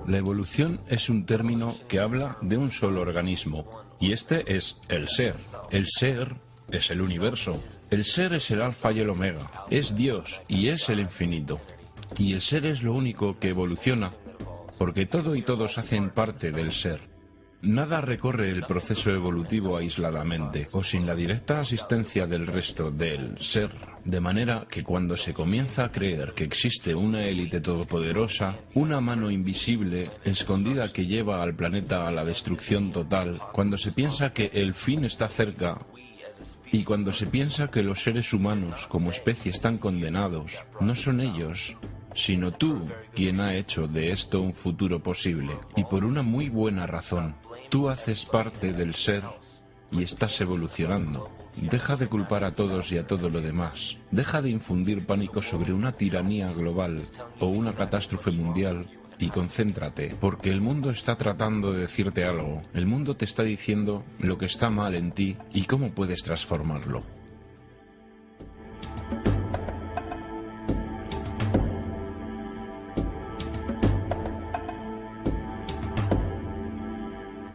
La evolución es un término que habla de un solo organismo, y este es el ser. El ser es el universo. El ser es el alfa y el omega, es Dios y es el infinito. Y el ser es lo único que evoluciona, porque todo y todos hacen parte del ser. Nada recorre el proceso evolutivo aisladamente o sin la directa asistencia del resto del ser, de manera que cuando se comienza a creer que existe una élite todopoderosa, una mano invisible, escondida que lleva al planeta a la destrucción total, cuando se piensa que el fin está cerca y cuando se piensa que los seres humanos como especie están condenados, no son ellos, sino tú quien ha hecho de esto un futuro posible, y por una muy buena razón. Tú haces parte del ser y estás evolucionando. Deja de culpar a todos y a todo lo demás. Deja de infundir pánico sobre una tiranía global o una catástrofe mundial y concéntrate, porque el mundo está tratando de decirte algo. El mundo te está diciendo lo que está mal en ti y cómo puedes transformarlo.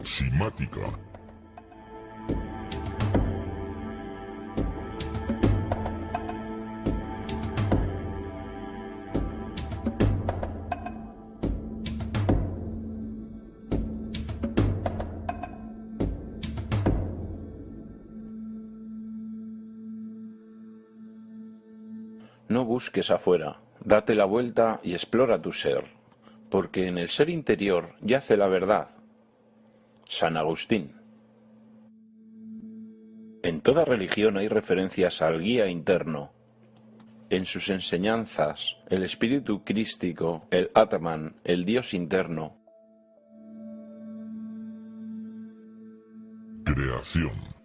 Simática. No busques afuera, date la vuelta y explora tu ser, porque en el ser interior yace la verdad. San Agustín. En toda religión hay referencias al guía interno. En sus enseñanzas, el espíritu crístico, el Atman, el Dios interno. Creación.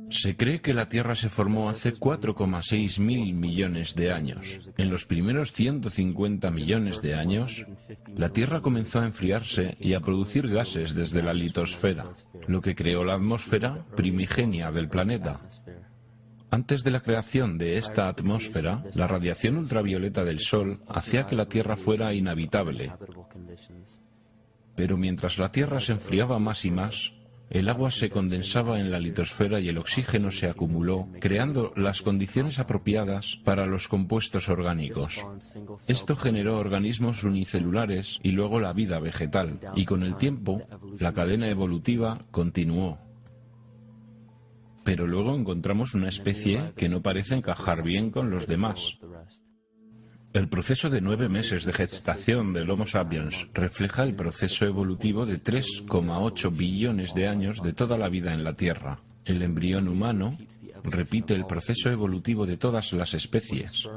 Se cree que la Tierra se formó hace 4,6 mil millones de años. En los primeros 150 millones de años, la Tierra comenzó a enfriarse y a producir gases desde la litosfera, lo que creó la atmósfera primigenia del planeta. Antes de la creación de esta atmósfera, la radiación ultravioleta del Sol hacía que la Tierra fuera inhabitable. Pero mientras la Tierra se enfriaba más y más, el agua se condensaba en la litosfera y el oxígeno se acumuló, creando las condiciones apropiadas para los compuestos orgánicos. Esto generó organismos unicelulares y luego la vida vegetal, y con el tiempo, la cadena evolutiva continuó. Pero luego encontramos una especie que no parece encajar bien con los demás. El proceso de 9 meses de gestación del Homo sapiens refleja el proceso evolutivo de 3,8 billones de años de toda la vida en la Tierra. El embrión humano repite el proceso evolutivo de todas las especies.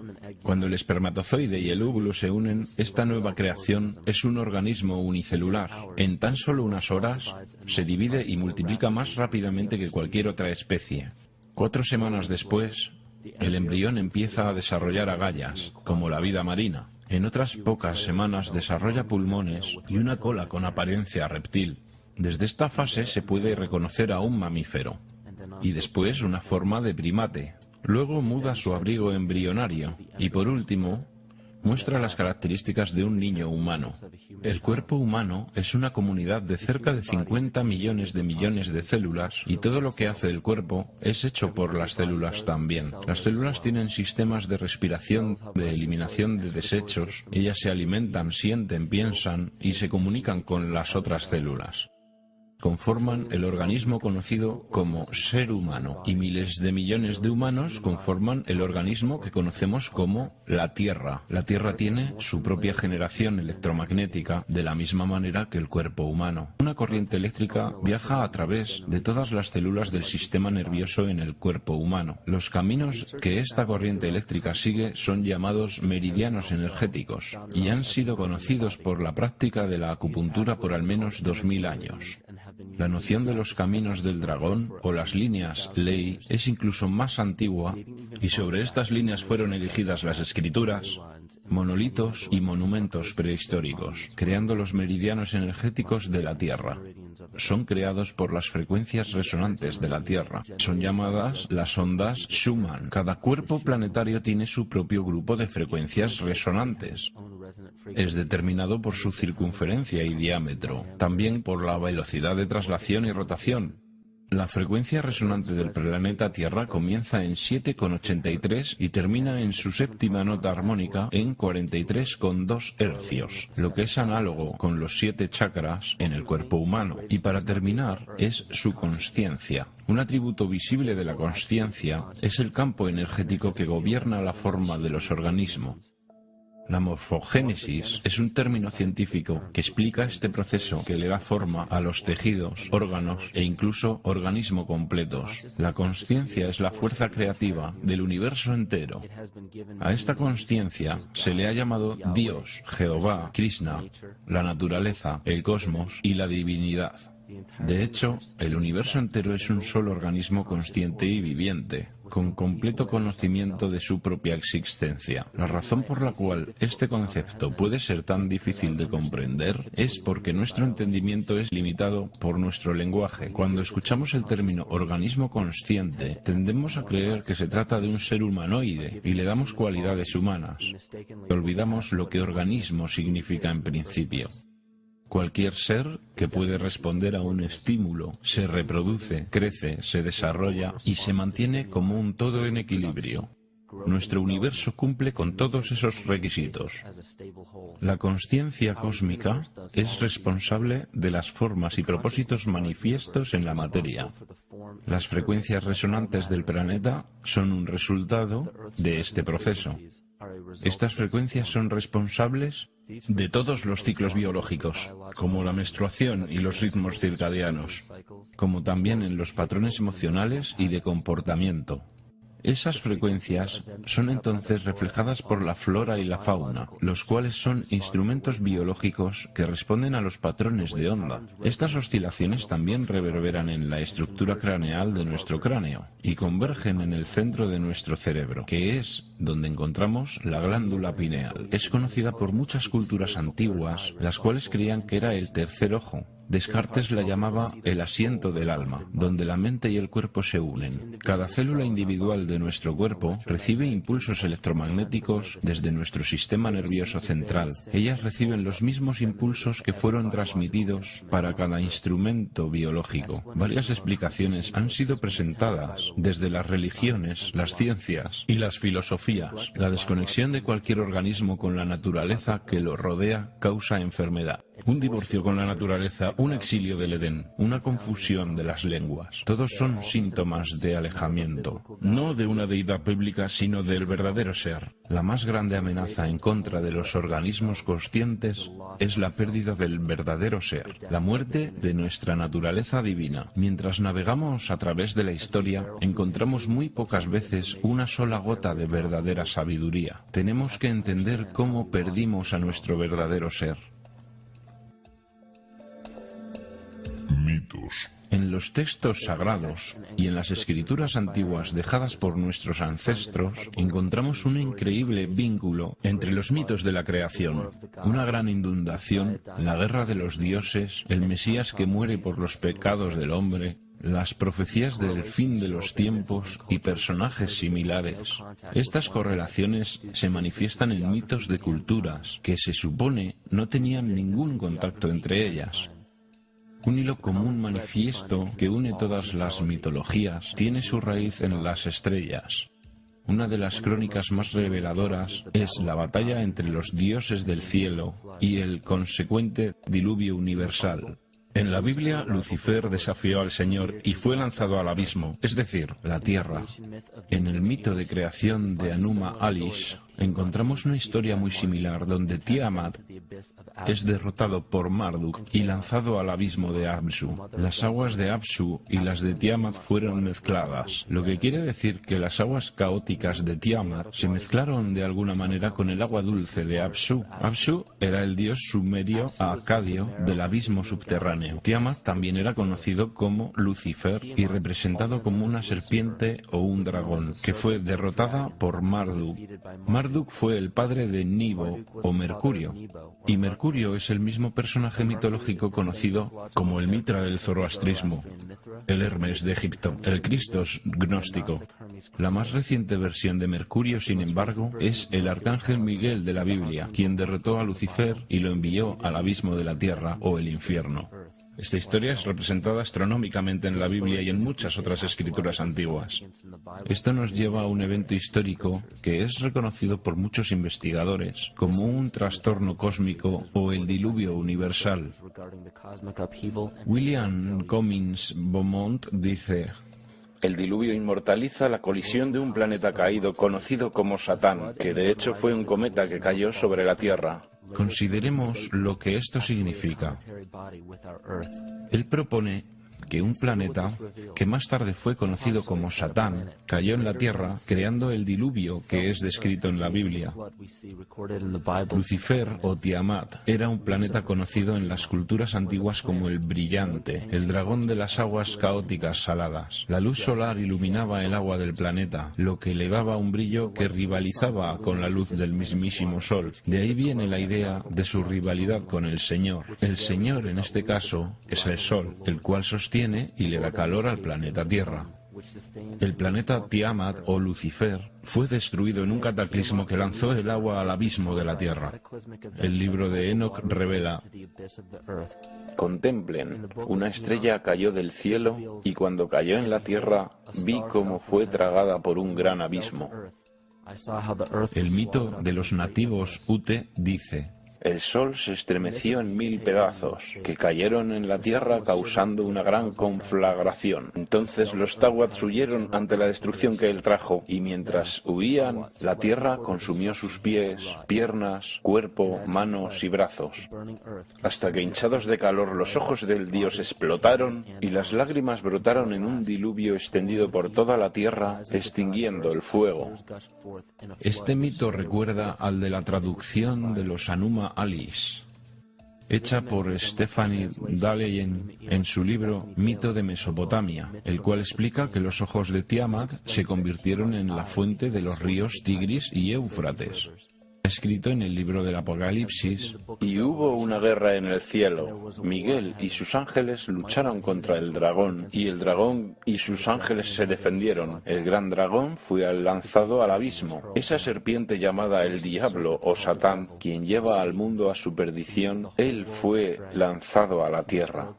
Cuando el espermatozoide y el óvulo se unen, esta nueva creación es un organismo unicelular. En tan solo unas horas, se divide y multiplica más rápidamente que cualquier otra especie. 4 semanas después, el embrión empieza a desarrollar agallas, como la vida marina. En otras pocas semanas desarrolla pulmones y una cola con apariencia reptil. Desde esta fase se puede reconocer a un mamífero, y después una forma de primate. Luego muda su abrigo embrionario, y por último, muestra las características de un niño humano. El cuerpo humano es una comunidad de cerca de 50 millones de células y todo lo que hace el cuerpo es hecho por las células también. Las células tienen sistemas de respiración, de eliminación de desechos, ellas se alimentan, sienten, piensan y se comunican con las otras células. Conforman el organismo conocido como ser humano, y miles de millones de humanos conforman el organismo que conocemos como la Tierra. La Tierra tiene su propia generación electromagnética de la misma manera que el cuerpo humano. Una corriente eléctrica viaja a través de todas las células del sistema nervioso en el cuerpo humano. Los caminos que esta corriente eléctrica sigue son llamados meridianos energéticos y han sido conocidos por la práctica de la acupuntura por al menos 2000 años. La noción de los caminos del dragón o las líneas ley es incluso más antigua, y sobre estas líneas fueron erigidas las escrituras, monolitos y monumentos prehistóricos, creando los meridianos energéticos de la Tierra. Son creados por las frecuencias resonantes de la Tierra. Son llamadas las ondas Schumann. Cada cuerpo planetario tiene su propio grupo de frecuencias resonantes. Es determinado por su circunferencia y diámetro, también por la velocidad de traslación y rotación. La frecuencia resonante del planeta Tierra comienza en 7,83 y termina en su séptima nota armónica en 43,2 hercios, lo que es análogo con los 7 chakras en el cuerpo humano. Y para terminar, es su consciencia. Un atributo visible de la consciencia es el campo energético que gobierna la forma de los organismos. La morfogénesis es un término científico que explica este proceso que le da forma a los tejidos, órganos e incluso organismos completos. La consciencia es la fuerza creativa del universo entero. A esta consciencia se le ha llamado Dios, Jehová, Krishna, la naturaleza, el cosmos y la divinidad. De hecho, el universo entero es un solo organismo consciente y viviente, con completo conocimiento de su propia existencia. La razón por la cual este concepto puede ser tan difícil de comprender es porque nuestro entendimiento es limitado por nuestro lenguaje. Cuando escuchamos el término organismo consciente, tendemos a creer que se trata de un ser humanoide y le damos cualidades humanas. Olvidamos lo que organismo significa en principio. Cualquier ser que puede responder a un estímulo, se reproduce, crece, se desarrolla y se mantiene como un todo en equilibrio. Nuestro universo cumple con todos esos requisitos. La consciencia cósmica es responsable de las formas y propósitos manifiestos en la materia. Las frecuencias resonantes del planeta son un resultado de este proceso. Estas frecuencias son responsables de todos los ciclos biológicos, como la menstruación y los ritmos circadianos, como también en los patrones emocionales y de comportamiento. Esas frecuencias son entonces reflejadas por la flora y la fauna, los cuales son instrumentos biológicos que responden a los patrones de onda. Estas oscilaciones también reverberan en la estructura craneal de nuestro cráneo y convergen en el centro de nuestro cerebro, que es donde encontramos la glándula pineal. Es conocida por muchas culturas antiguas, las cuales creían que era el tercer ojo. Descartes la llamaba el asiento del alma, donde la mente y el cuerpo se unen. Cada célula individual de nuestro cuerpo recibe impulsos electromagnéticos desde nuestro sistema nervioso central. Ellas reciben los mismos impulsos que fueron transmitidos para cada instrumento biológico. Varias explicaciones han sido presentadas desde las religiones, las ciencias y las filosofías. La desconexión de cualquier organismo con la naturaleza que lo rodea causa enfermedad. Un divorcio con la naturaleza, un exilio del Edén, una confusión de las lenguas. Todos son síntomas de alejamiento, no de una deidad bíblica, sino del verdadero ser. La más grande amenaza en contra de los organismos conscientes es la pérdida del verdadero ser, la muerte de nuestra naturaleza divina. Mientras navegamos a través de la historia, encontramos muy pocas veces una sola gota de verdadera sabiduría. Tenemos que entender cómo perdimos a nuestro verdadero ser. Mitos. En los textos sagrados y en las escrituras antiguas dejadas por nuestros ancestros, encontramos un increíble vínculo entre los mitos de la creación, una gran inundación, la guerra de los dioses, el Mesías que muere por los pecados del hombre, las profecías del fin de los tiempos y personajes similares. Estas correlaciones se manifiestan en mitos de culturas que se supone no tenían ningún contacto entre ellas. Un hilo común manifiesto que une todas las mitologías tiene su raíz en las estrellas. Una de las crónicas más reveladoras es la batalla entre los dioses del cielo y el consecuente diluvio universal. En la Biblia, Lucifer desafió al Señor y fue lanzado al abismo, es decir, la tierra. En el mito de creación de Anuma Alish, encontramos una historia muy similar donde Tiamat es derrotado por Marduk y lanzado al abismo de Apsu. Las aguas de Apsu y las de Tiamat fueron mezcladas, lo que quiere decir que las aguas caóticas de Tiamat se mezclaron de alguna manera con el agua dulce de Apsu. Apsu era el dios sumerio acadio del abismo subterráneo. Tiamat también era conocido como Lucifer y representado como una serpiente o un dragón, que fue derrotada por Marduk. Marduk fue el padre de Nibo o Mercurio, y Mercurio es el mismo personaje mitológico conocido como el Mitra del zoroastrismo, el Hermes de Egipto, el Cristos gnóstico. La más reciente versión de Mercurio, sin embargo, es el arcángel Miguel de la Biblia, quien derrotó a Lucifer y lo envió al abismo de la tierra o el infierno. Esta historia es representada astronómicamente en la Biblia y en muchas otras escrituras antiguas. Esto nos lleva a un evento histórico que es reconocido por muchos investigadores como un trastorno cósmico o el diluvio universal. William Cummins Beaumont dice: el diluvio inmortaliza la colisión de un planeta caído conocido como Satán, que de hecho fue un cometa que cayó sobre la Tierra. Consideremos lo que esto significa. Él propone que un planeta, que más tarde fue conocido como Satán, cayó en la Tierra, creando el diluvio que es descrito en la Biblia. Lucifer o Tiamat era un planeta conocido en las culturas antiguas como el brillante, el dragón de las aguas caóticas saladas. La luz solar iluminaba el agua del planeta, lo que le daba un brillo que rivalizaba con la luz del mismísimo Sol. De ahí viene la idea de su rivalidad con el Señor. El Señor, en este caso, es el Sol, el cual sostiene y le da calor al planeta Tierra. El planeta Tiamat o Lucifer fue destruido en un cataclismo que lanzó el agua al abismo de la Tierra. El libro de Enoch revela: contemplen, una estrella cayó del cielo y cuando cayó en la tierra vi cómo fue tragada por un gran abismo. El mito de los nativos Ute dice: el sol se estremeció en 1000 pedazos, que cayeron en la tierra causando una gran conflagración. Entonces los Tawats huyeron ante la destrucción que él trajo, y mientras huían, la tierra consumió sus pies, piernas, cuerpo, manos y brazos, hasta que hinchados de calor los ojos del dios explotaron, y las lágrimas brotaron en un diluvio extendido por toda la tierra, extinguiendo el fuego. Este mito recuerda al de la traducción de los Anuma Alice, hecha por Stephanie Daleyen en su libro Mito de Mesopotamia, el cual explica que los ojos de Tiamat se convirtieron en la fuente de los ríos Tigris y Éufrates. Escrito en el libro del Apocalipsis: y hubo una guerra en el cielo. Miguel y sus ángeles lucharon contra el dragón, y el dragón y sus ángeles se defendieron. El gran dragón fue lanzado al abismo. Esa serpiente llamada el diablo o Satán, quien lleva al mundo a su perdición, él fue lanzado a la tierra.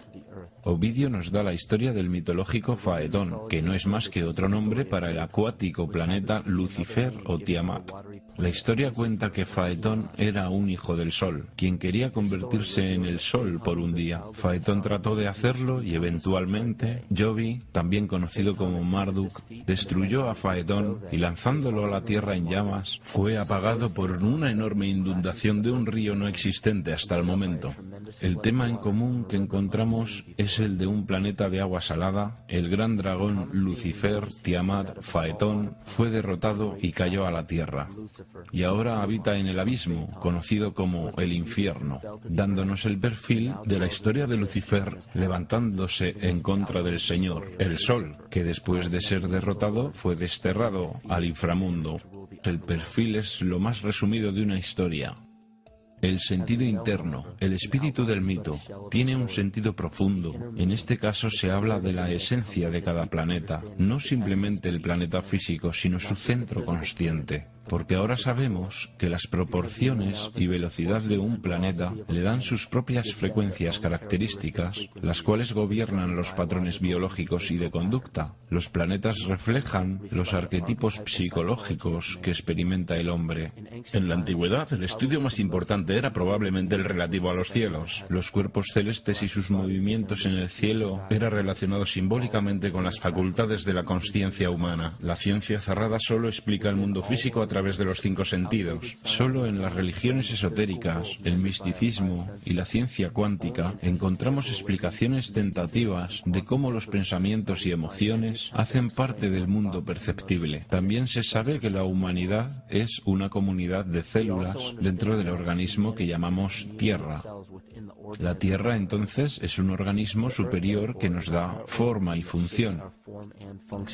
Ovidio nos da la historia del mitológico Faetón, que no es más que otro nombre para el acuático planeta Lucifer o Tiamat. La historia cuenta que Faetón era un hijo del Sol, quien quería convertirse en el Sol por un día. Faetón trató de hacerlo y eventualmente Jovi, también conocido como Marduk, destruyó a Faetón y lanzándolo a la tierra en llamas, fue apagado por una enorme inundación de un río no existente hasta el momento. El tema en común que encontramos es el de un planeta de agua salada. El gran dragón Lucifer, Tiamat, Faetón, fue derrotado y cayó a la tierra. Y ahora habita en el abismo, conocido como el infierno, dándonos el perfil de la historia de Lucifer levantándose en contra del Señor, el Sol, que después de ser derrotado fue desterrado al inframundo. El perfil es lo más resumido de una historia. El sentido interno, el espíritu del mito, tiene un sentido profundo. En este caso se habla de la esencia de cada planeta, no simplemente el planeta físico, sino su centro consciente. Porque ahora sabemos que las proporciones y velocidad de un planeta le dan sus propias frecuencias características, las cuales gobiernan los patrones biológicos y de conducta. Los planetas reflejan los arquetipos psicológicos que experimenta el hombre. En la antigüedad, el estudio más importante era probablemente el relativo a los cielos. Los cuerpos celestes y sus movimientos en el cielo era relacionado simbólicamente con las facultades de la consciencia humana. La ciencia cerrada solo explica el mundo físico a través través de los 5 sentidos. Solo en las religiones esotéricas, el misticismo y la ciencia cuántica encontramos explicaciones tentativas de cómo los pensamientos y emociones hacen parte del mundo perceptible. También se sabe que la humanidad es una comunidad de células dentro del organismo que llamamos Tierra. La Tierra, entonces, es un organismo superior que nos da forma y función.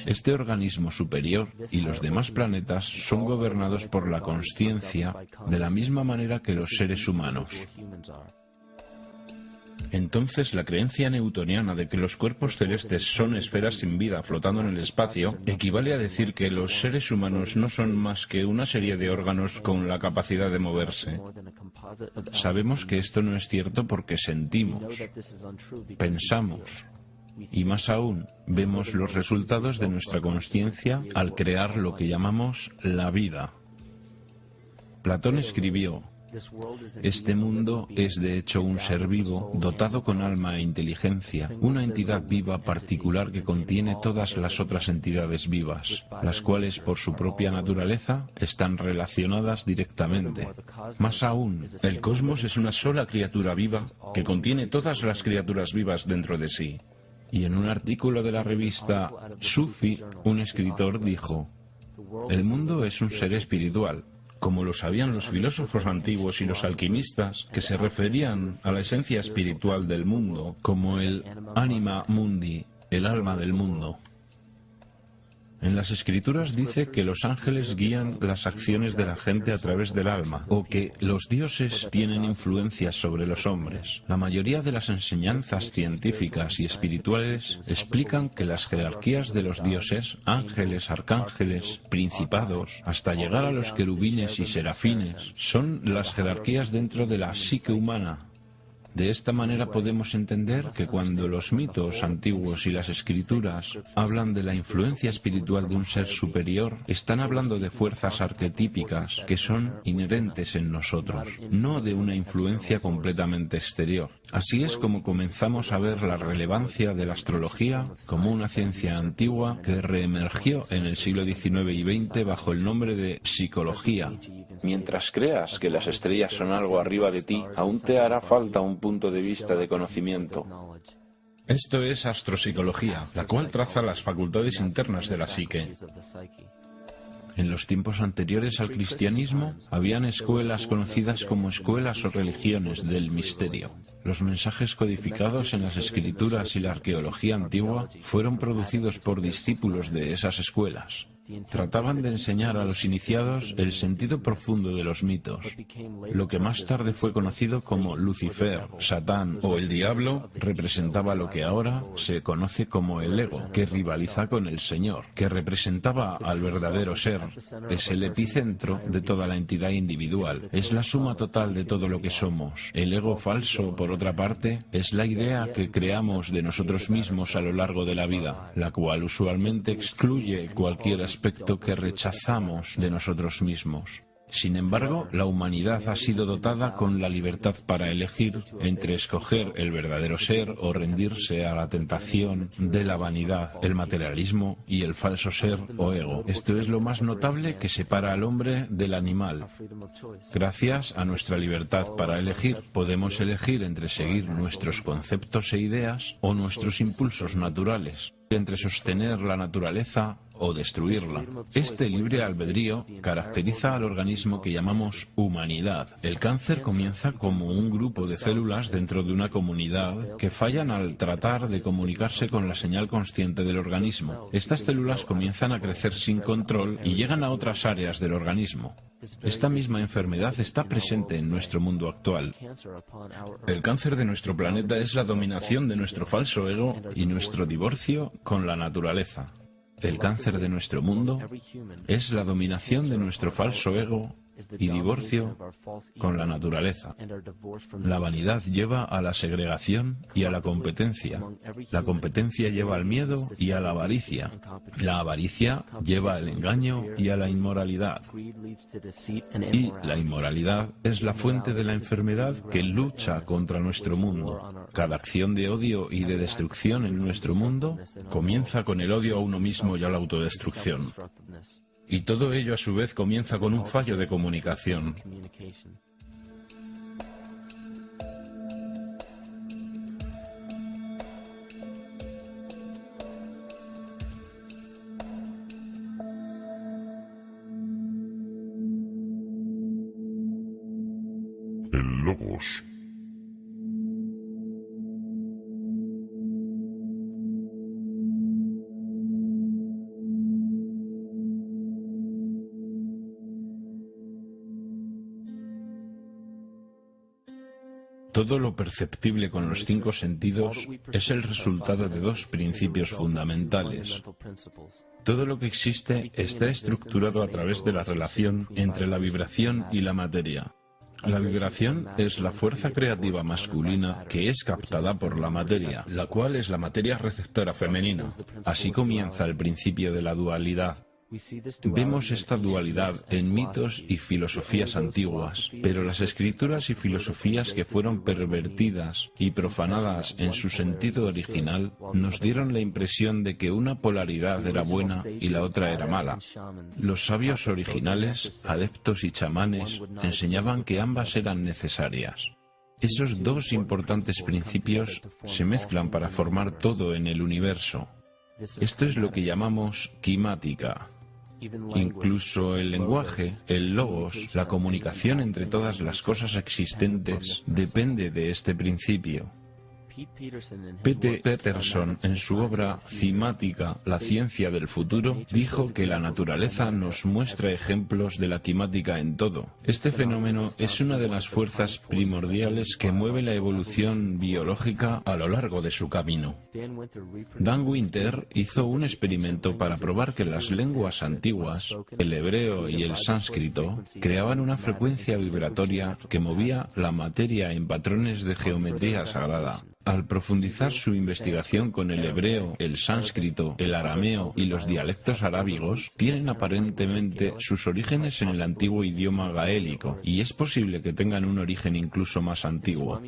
Este organismo superior y los demás planetas son gobernados por la consciencia de la misma manera que los seres humanos. Entonces, la creencia newtoniana de que los cuerpos celestes son esferas sin vida flotando en el espacio equivale a decir que los seres humanos no son más que una serie de órganos con la capacidad de moverse. Sabemos que esto no es cierto porque sentimos, pensamos y, más aún, vemos los resultados de nuestra consciencia al crear lo que llamamos la vida. Platón escribió: este mundo es de hecho un ser vivo dotado con alma e inteligencia, una entidad viva particular que contiene todas las otras entidades vivas, las cuales por su propia naturaleza están relacionadas directamente. Más aún, el cosmos es una sola criatura viva que contiene todas las criaturas vivas dentro de sí. Y en un artículo de la revista Sufi, un escritor dijo: el mundo es un ser espiritual, como lo sabían los filósofos antiguos y los alquimistas, que se referían a la esencia espiritual del mundo como el anima mundi, el alma del mundo. En las Escrituras dice que los ángeles guían las acciones de la gente a través del alma, o que los dioses tienen influencia sobre los hombres. La mayoría de las enseñanzas científicas y espirituales explican que las jerarquías de los dioses, ángeles, arcángeles, principados, hasta llegar a los querubines y serafines, son las jerarquías dentro de la psique humana. De esta manera podemos entender que cuando los mitos antiguos y las escrituras hablan de la influencia espiritual de un ser superior, están hablando de fuerzas arquetípicas que son inherentes en nosotros, no de una influencia completamente exterior. Así es como comenzamos a ver la relevancia de la astrología como una ciencia antigua que reemergió en el siglo XIX y XX bajo el nombre de psicología. Mientras creas que las estrellas son algo arriba de ti, aún te hará falta un punto de vista de conocimiento. Esto es astropsicología, la cual traza las facultades internas de la psique. En los tiempos anteriores al cristianismo, habían escuelas conocidas como escuelas o religiones del misterio. Los mensajes codificados en las escrituras y la arqueología antigua fueron producidos por discípulos de esas escuelas. Trataban de enseñar a los iniciados el sentido profundo de los mitos. Lo que más tarde fue conocido como Lucifer, Satán o el Diablo representaba lo que ahora se conoce como el ego, que rivaliza con el Señor, que representaba al verdadero ser. Es el epicentro de toda la entidad individual. Es la suma total de todo lo que somos. El ego falso, por otra parte, es la idea que creamos de nosotros mismos a lo largo de la vida, la cual usualmente excluye cualquier aspecto que rechazamos de nosotros mismos. Sin embargo, la humanidad ha sido dotada con la libertad para elegir entre escoger el verdadero ser o rendirse a la tentación de la vanidad, el materialismo y el falso ser o ego. Esto es lo más notable que separa al hombre del animal. Gracias a nuestra libertad para elegir, podemos elegir entre seguir nuestros conceptos e ideas o nuestros impulsos naturales, entre sostener la naturaleza o destruirla. Este libre albedrío caracteriza al organismo que llamamos humanidad. El cáncer comienza como un grupo de células dentro de una comunidad que fallan al tratar de comunicarse con la señal consciente del organismo. Estas células comienzan a crecer sin control y llegan a otras áreas del organismo. Esta misma enfermedad está presente en nuestro mundo actual. El cáncer de nuestro planeta es la dominación de nuestro falso ego y nuestro divorcio con la naturaleza. El cáncer de nuestro mundo es la dominación de nuestro falso ego y divorcio con la naturaleza. La vanidad lleva a la segregación y a la competencia. La competencia lleva al miedo y a la avaricia. La avaricia lleva al engaño y a la inmoralidad. Y la inmoralidad es la fuente de la enfermedad que lucha contra nuestro mundo. Cada acción de odio y de destrucción en nuestro mundo comienza con el odio a uno mismo y a la autodestrucción. Y todo ello a su vez comienza con un fallo de comunicación. El logos. Todo lo perceptible con los 5 sentidos es el resultado de 2 principios fundamentales. Todo lo que existe está estructurado a través de la relación entre la vibración y la materia. La vibración es la fuerza creativa masculina que es captada por la materia, la cual es la materia receptora femenina. Así comienza el principio de la dualidad. Vemos esta dualidad en mitos y filosofías antiguas, pero las escrituras y filosofías que fueron pervertidas y profanadas en su sentido original nos dieron la impresión de que una polaridad era buena y la otra era mala. Los sabios originales, adeptos y chamanes enseñaban que ambas eran necesarias. Esos 2 importantes principios se mezclan para formar todo en el universo. Esto es lo que llamamos quimática. Incluso el lenguaje, el logos, la comunicación entre todas las cosas existentes, depende de este principio. P.T. Peterson, en su obra Cimática, la ciencia del futuro, dijo que la naturaleza nos muestra ejemplos de la quimática en todo. Este fenómeno es una de las fuerzas primordiales que mueve la evolución biológica a lo largo de su camino. Dan Winter hizo un experimento para probar que las lenguas antiguas, el hebreo y el sánscrito, creaban una frecuencia vibratoria que movía la materia en patrones de geometría sagrada. Al profundizar su investigación con el hebreo, el sánscrito, el arameo y los dialectos arábigos, tienen aparentemente sus orígenes en el antiguo idioma gaélico, y es posible que tengan un origen incluso más antiguo.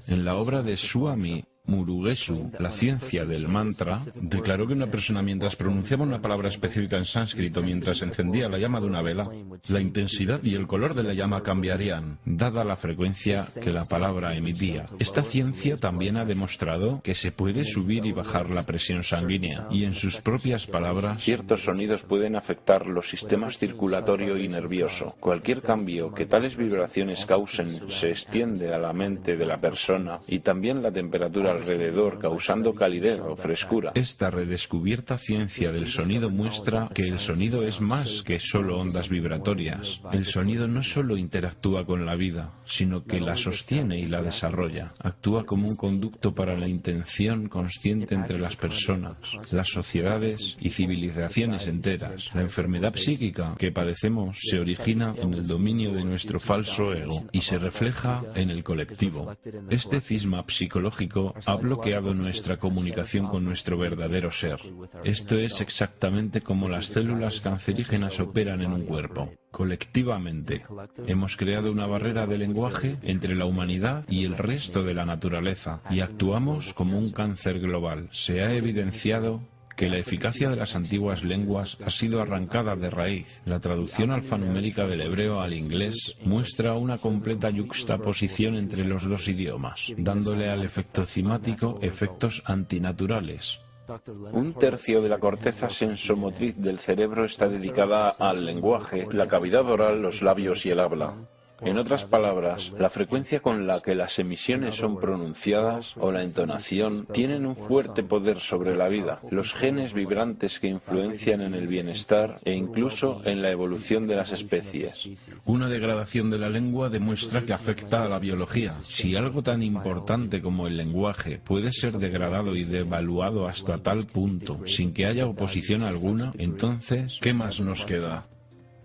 En la obra de Swami Murugesu, la ciencia del mantra, declaró que una persona mientras pronunciaba una palabra específica en sánscrito mientras encendía la llama de una vela, la intensidad y el color de la llama cambiarían, dada la frecuencia que la palabra emitía. Esta ciencia también ha demostrado que se puede subir y bajar la presión sanguínea, y en sus propias palabras, ciertos sonidos pueden afectar los sistemas circulatorio y nervioso. Cualquier cambio que tales vibraciones causen se extiende a la mente de la persona y también la temperatura alrededor, causando calidez o frescura. Esta redescubierta ciencia del sonido muestra que el sonido es más que solo ondas vibratorias. El sonido no solo interactúa con la vida, sino que la sostiene y la desarrolla. Actúa como un conducto para la intención consciente entre las personas, las sociedades y civilizaciones enteras. La enfermedad psíquica que padecemos se origina en el dominio de nuestro falso ego y se refleja en el colectivo. Este cisma psicológico ha bloqueado nuestra comunicación con nuestro verdadero ser. Esto es exactamente como las células cancerígenas operan en un cuerpo. Colectivamente, hemos creado una barrera de lenguaje entre la humanidad y el resto de la naturaleza y actuamos como un cáncer global. Se ha evidenciado que la eficacia de las antiguas lenguas ha sido arrancada de raíz. La traducción alfanumérica del hebreo al inglés muestra una completa yuxtaposición entre los 2 idiomas, dándole al efecto cimático efectos antinaturales. 1/3 de la corteza sensomotriz del cerebro está dedicada al lenguaje, la cavidad oral, los labios y el habla. En otras palabras, la frecuencia con la que las emisiones son pronunciadas o la entonación tienen un fuerte poder sobre la vida, los genes vibrantes que influencian en el bienestar e incluso en la evolución de las especies. Una degradación de la lengua demuestra que afecta a la biología. Si algo tan importante como el lenguaje puede ser degradado y devaluado hasta tal punto sin que haya oposición alguna, entonces, ¿qué más nos queda?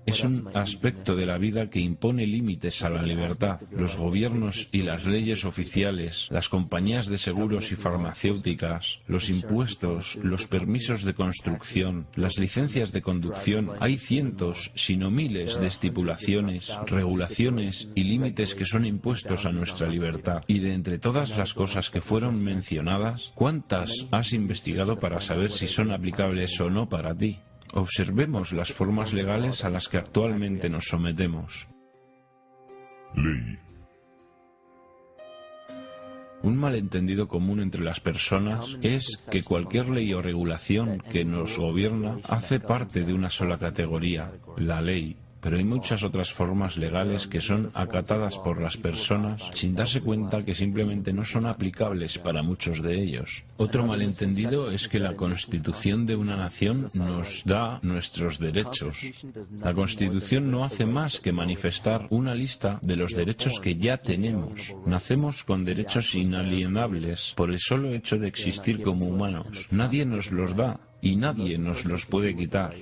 Es un aspecto de la vida que impone límites a la libertad. Los gobiernos y las leyes oficiales, las compañías de seguros y farmacéuticas, los impuestos, los permisos de construcción, las licencias de conducción, hay cientos, si no miles, de estipulaciones, regulaciones y límites que son impuestos a nuestra libertad. Y de entre todas las cosas que fueron mencionadas, ¿cuántas has investigado para saber si son aplicables o no para ti? Observemos las formas legales a las que actualmente nos sometemos. Ley. Un malentendido común entre las personas es que cualquier ley o regulación que nos gobierna hace parte de una sola categoría, la ley. Pero hay muchas otras formas legales que son acatadas por las personas sin darse cuenta que simplemente no son aplicables para muchos de ellos. Otro malentendido es que la Constitución de una nación nos da nuestros derechos. La Constitución no hace más que manifestar una lista de los derechos que ya tenemos. Nacemos con derechos inalienables por el solo hecho de existir como humanos. Nadie nos los da y nadie nos los puede quitar.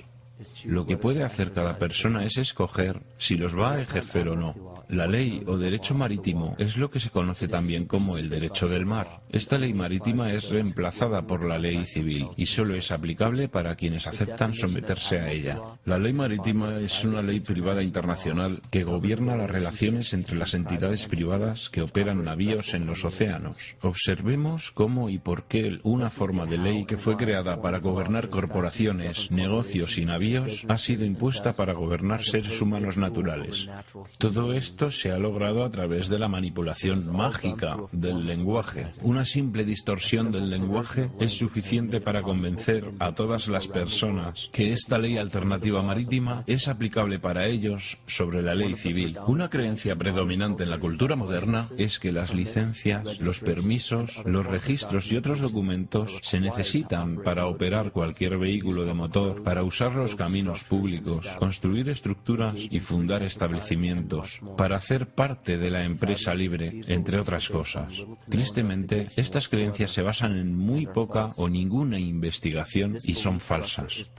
Lo que puede hacer cada persona es escoger si los va a ejercer o no. La ley o derecho marítimo es lo que se conoce también como el derecho del mar. Esta ley marítima es reemplazada por la ley civil y solo es aplicable para quienes aceptan someterse a ella. La ley marítima es una ley privada internacional que gobierna las relaciones entre las entidades privadas que operan navíos en los océanos. Observemos cómo y por qué una forma de ley que fue creada para gobernar corporaciones, negocios y navíos ha sido impuesta para gobernar seres humanos naturales. Todo esto se ha logrado a través de la manipulación mágica del lenguaje. Una simple distorsión del lenguaje es suficiente para convencer a todas las personas que esta ley alternativa marítima es aplicable para ellos sobre la ley civil. Una creencia predominante en la cultura moderna es que las licencias, los permisos, los registros y otros documentos se necesitan para operar cualquier vehículo de motor, para usar los caminos públicos, construir estructuras y fundar establecimientos, para hacer parte de la empresa libre, entre otras cosas. Tristemente, estas creencias se basan en muy poca o ninguna investigación y son falsas.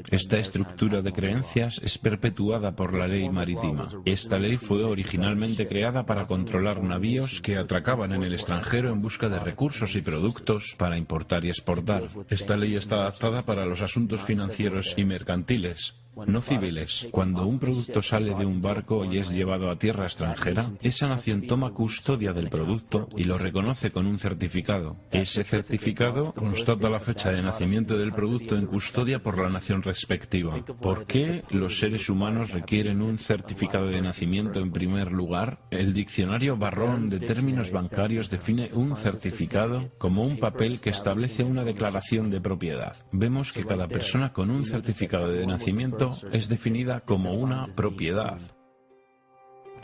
Esta estructura de creencias es perpetuada por la ley marítima. Esta ley fue originalmente creada para controlar navíos que atracaban en el extranjero en busca de recursos y productos para importar y exportar. Esta ley está adaptada para los asuntos financieros y mercantiles, no civiles. Cuando un producto sale de un barco y es llevado a tierra extranjera, esa nación toma custodia del producto y lo reconoce con un certificado. Ese certificado constata la fecha de nacimiento del producto en custodia por la nación respectiva. ¿Por qué los seres humanos requieren un certificado de nacimiento en primer lugar? El diccionario Barrón de términos bancarios define un certificado como un papel que establece una declaración de propiedad. Vemos que cada persona con un certificado de nacimiento es definida como una propiedad.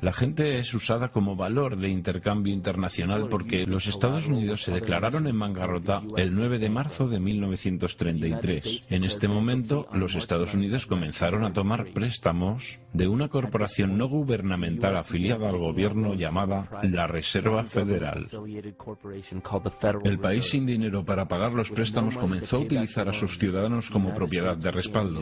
La gente es usada como valor de intercambio internacional porque los Estados Unidos se declararon en bancarrota el 9 de marzo de 1933. En este momento, los Estados Unidos comenzaron a tomar préstamos de una corporación no gubernamental afiliada al gobierno llamada la Reserva Federal. El país sin dinero para pagar los préstamos comenzó a utilizar a sus ciudadanos como propiedad de respaldo.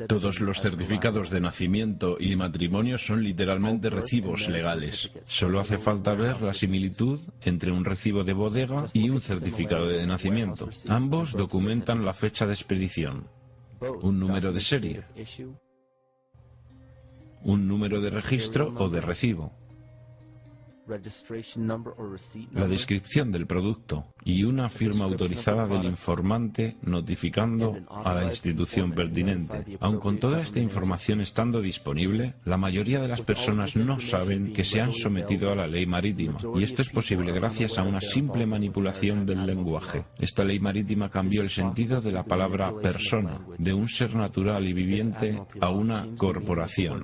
Todos los certificados de nacimiento y matrimonio son literalmente recibos legales. Solo hace falta ver la similitud entre un recibo de bodega y un certificado de nacimiento. Ambos documentan la fecha de expedición, un número de serie, un número de registro o de recibo, la descripción del producto y una firma autorizada del informante notificando a la institución pertinente. Aun con toda esta información estando disponible, la mayoría de las personas no saben que se han sometido a la ley marítima, y esto es posible gracias a una simple manipulación del lenguaje. Esta ley marítima cambió el sentido de la palabra persona, de un ser natural y viviente a una corporación.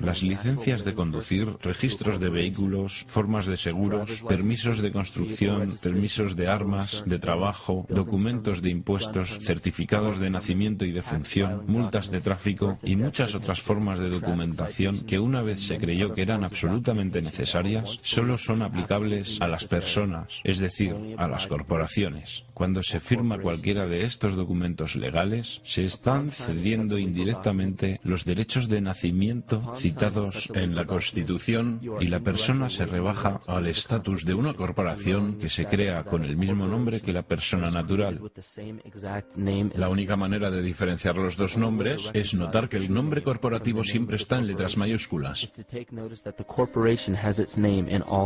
Las licencias de conducir, registros de vehículos, formas de seguros, permisos de construcción, permisos de armas, de trabajo, documentos de impuestos, certificados de nacimiento y de función, multas de tráfico y muchas otras formas de documentación que una vez se creyó que eran absolutamente necesarias, solo son aplicables a las personas, es decir, a las corporaciones. Cuando se firma cualquiera de estos documentos legales, se están cediendo indirectamente los derechos de nacimiento citados en la Constitución y la persona se rebaja al estatus de una corporación que se crea con el mismo nombre que la persona natural. La única manera de diferenciar los dos nombres es notar que el nombre corporativo siempre está en letras mayúsculas.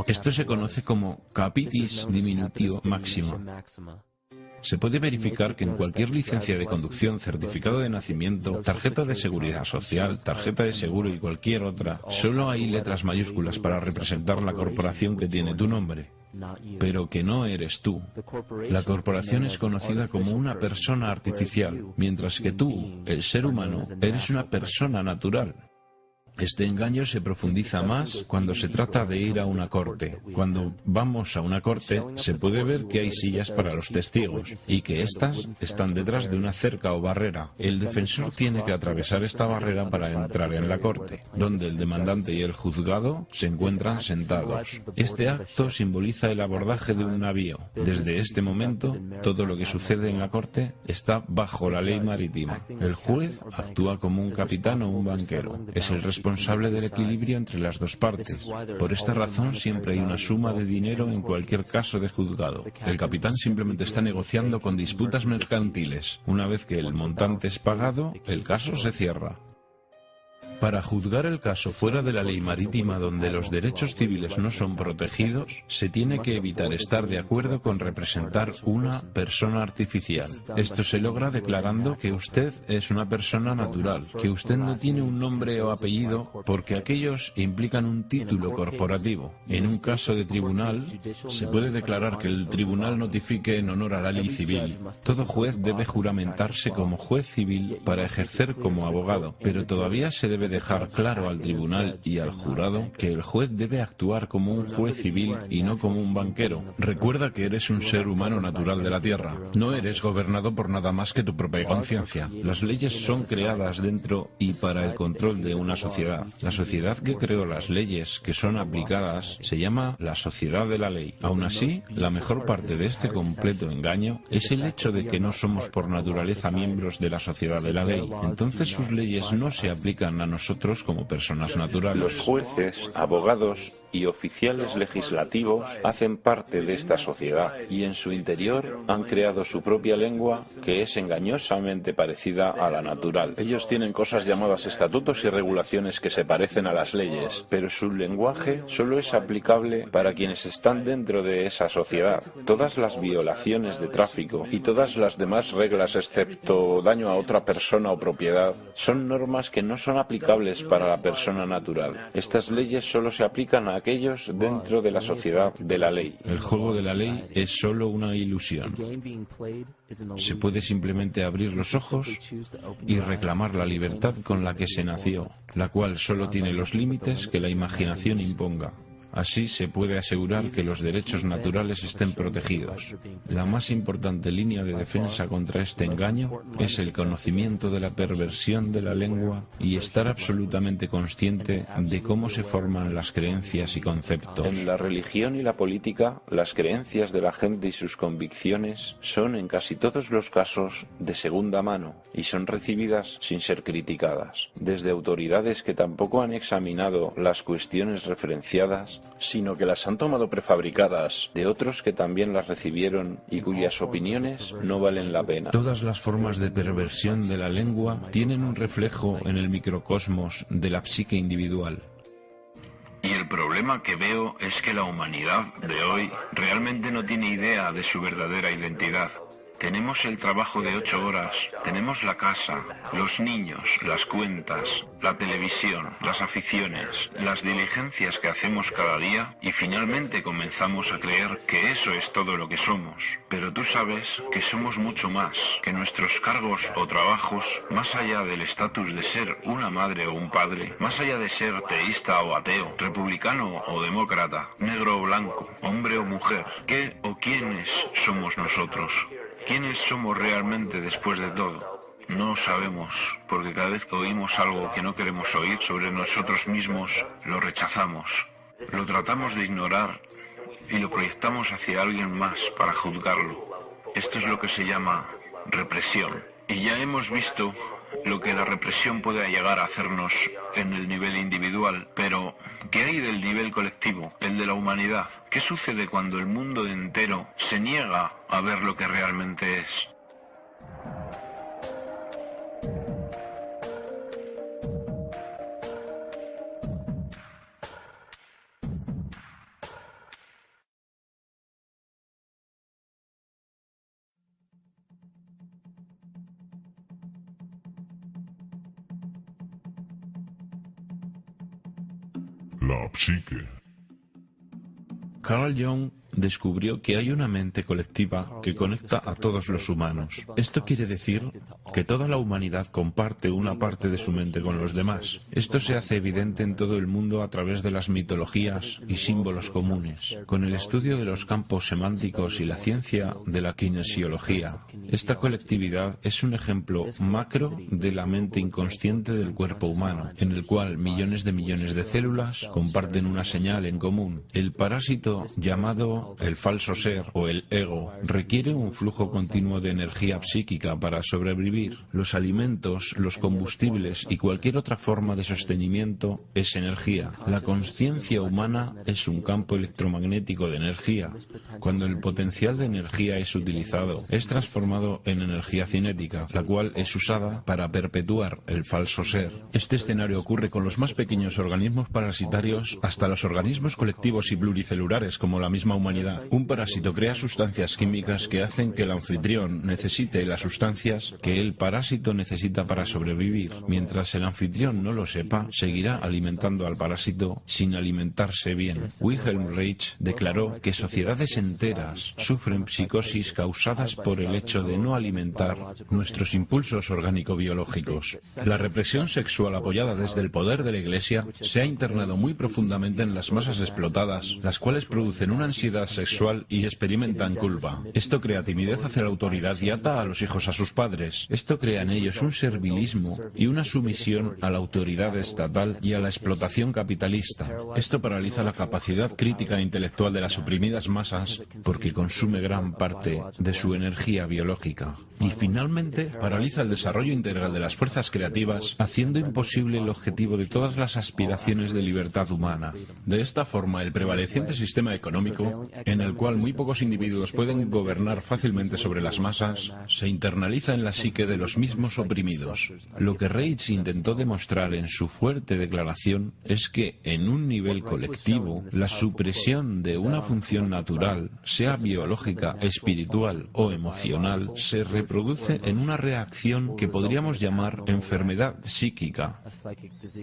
Esto se conoce como capitis diminutio maxima. Se puede verificar que en cualquier licencia de conducción, certificado de nacimiento, tarjeta de seguridad social, tarjeta de seguro y cualquier otra, solo hay letras mayúsculas para representar la corporación que tiene tu nombre, pero que no eres tú. La corporación es conocida como una persona artificial, mientras que tú, el ser humano, eres una persona natural. Este engaño se profundiza más cuando se trata de ir a una corte. Cuando vamos a una corte, se puede ver que hay sillas para los testigos y que éstas están detrás de una cerca o barrera. El defensor tiene que atravesar esta barrera para entrar en la corte, donde el demandante y el juzgado se encuentran sentados. Este acto simboliza el abordaje de un navío. Desde este momento, todo lo que sucede en la corte está bajo la ley marítima. El juez actúa como un capitán o un banquero. Es el responsable del equilibrio entre las dos partes. Por esta razón siempre hay una suma de dinero en cualquier caso de juzgado. El capitán simplemente está negociando con disputas mercantiles. Una vez que el montante es pagado, el caso se cierra. Para juzgar el caso fuera de la ley marítima donde los derechos civiles no son protegidos, se tiene que evitar estar de acuerdo con representar una persona artificial. Esto se logra declarando que usted es una persona natural, que usted no tiene un nombre o apellido porque aquellos implican un título corporativo. En un caso de tribunal, se puede declarar que el tribunal notifique en honor a la ley civil. Todo juez debe juramentarse como juez civil para ejercer como abogado, pero todavía se debe dejar claro al tribunal y al jurado que el juez debe actuar como un juez civil y no como un banquero. Recuerda que eres un ser humano natural de la Tierra. No eres gobernado por nada más que tu propia conciencia. Las leyes son creadas dentro y para el control de una sociedad. La sociedad que creó las leyes que son aplicadas se llama la sociedad de la ley. Aún así, la mejor parte de este completo engaño es el hecho de que no somos por naturaleza miembros de la sociedad de la ley. Entonces sus leyes no se aplican a nosotros como personas naturales. Los jueces, abogados y oficiales legislativos hacen parte de esta sociedad y en su interior han creado su propia lengua que es engañosamente parecida a la natural. Ellos tienen cosas llamadas estatutos y regulaciones que se parecen a las leyes, pero su lenguaje solo es aplicable para quienes están dentro de esa sociedad. Todas las violaciones de tráfico y todas las demás reglas excepto daño a otra persona o propiedad son normas que no son aplicables para la persona natural. Estas leyes solo se aplican a aquellos dentro de la sociedad de la ley. El juego de la ley es solo una ilusión. Se puede simplemente abrir los ojos y reclamar la libertad con la que se nació, la cual solo tiene los límites que la imaginación imponga. Así se puede asegurar que los derechos naturales estén protegidos. La más importante línea de defensa contra este engaño es el conocimiento de la perversión de la lengua y estar absolutamente consciente de cómo se forman las creencias y conceptos. En la religión y la política, las creencias de la gente y sus convicciones son en casi todos los casos de segunda mano y son recibidas sin ser criticadas, desde autoridades que tampoco han examinado las cuestiones referenciadas, sino que las han tomado prefabricadas de otros que también las recibieron y cuyas opiniones no valen la pena. Todas las formas de perversión de la lengua tienen un reflejo en el microcosmos de la psique individual. Y el problema que veo es que la humanidad de hoy realmente no tiene idea de su verdadera identidad. Tenemos el trabajo de 8 horas, tenemos la casa, los niños, las cuentas, la televisión, las aficiones, las diligencias que hacemos cada día y finalmente comenzamos a creer que eso es todo lo que somos. Pero tú sabes que somos mucho más, que nuestros cargos o trabajos, más allá del estatus de ser una madre o un padre, más allá de ser teísta o ateo, republicano o demócrata, negro o blanco, hombre o mujer, ¿qué o quiénes somos nosotros? ¿Quiénes somos realmente después de todo? No sabemos, porque cada vez que oímos algo que no queremos oír sobre nosotros mismos, lo rechazamos, lo tratamos de ignorar y lo proyectamos hacia alguien más para juzgarlo. Esto es lo que se llama represión. Y ya hemos visto lo que la represión puede llegar a hacernos en el nivel individual, pero ¿qué hay del nivel colectivo, el de la humanidad? ¿Qué sucede cuando el mundo entero se niega a ver lo que realmente es? La psique. Carl Jung descubrió que hay una mente colectiva que conecta a todos los humanos. Esto quiere decir que toda la humanidad comparte una parte de su mente con los demás. Esto se hace evidente en todo el mundo a través de las mitologías y símbolos comunes, con el estudio de los campos semánticos y la ciencia de la kinesiología. Esta colectividad es un ejemplo macro de la mente inconsciente del cuerpo humano, en el cual millones de células comparten una señal en común. El parásito llamado el falso ser o el ego requiere un flujo continuo de energía psíquica para sobrevivir. Los alimentos, los combustibles y cualquier otra forma de sostenimiento es energía. La consciencia humana es un campo electromagnético de energía. Cuando el potencial de energía es utilizado, es transformado en energía cinética, la cual es usada para perpetuar el falso ser. Este escenario ocurre con los más pequeños organismos parasitarios hasta los organismos colectivos y pluricelulares como la misma humanidad. Un parásito crea sustancias químicas que hacen que el anfitrión necesite las sustancias que el parásito necesita para sobrevivir. Mientras el anfitrión no lo sepa, seguirá alimentando al parásito sin alimentarse bien. Wilhelm Reich declaró que sociedades enteras sufren psicosis causadas por el hecho de no alimentar nuestros impulsos orgánico-biológicos. La represión sexual apoyada desde el poder de la Iglesia se ha internado muy profundamente en las masas explotadas, las cuales producen una ansiedad sexual y experimentan culpa. Esto crea timidez hacia la autoridad y ata a los hijos a sus padres. Esto crea en ellos un servilismo y una sumisión a la autoridad estatal y a la explotación capitalista. Esto paraliza la capacidad crítica e intelectual de las oprimidas masas porque consume gran parte de su energía biológica. Y finalmente, paraliza el desarrollo integral de las fuerzas creativas, haciendo imposible el objetivo de todas las aspiraciones de libertad humana. De esta forma, el prevaleciente sistema económico, en el cual muy pocos individuos pueden gobernar fácilmente sobre las masas, se internaliza en la psique de los mismos oprimidos. Lo que Reich intentó demostrar en su fuerte declaración es que, en un nivel colectivo, la supresión de una función natural, sea biológica, espiritual o emocional, se reproduce en una reacción que podríamos llamar enfermedad psíquica.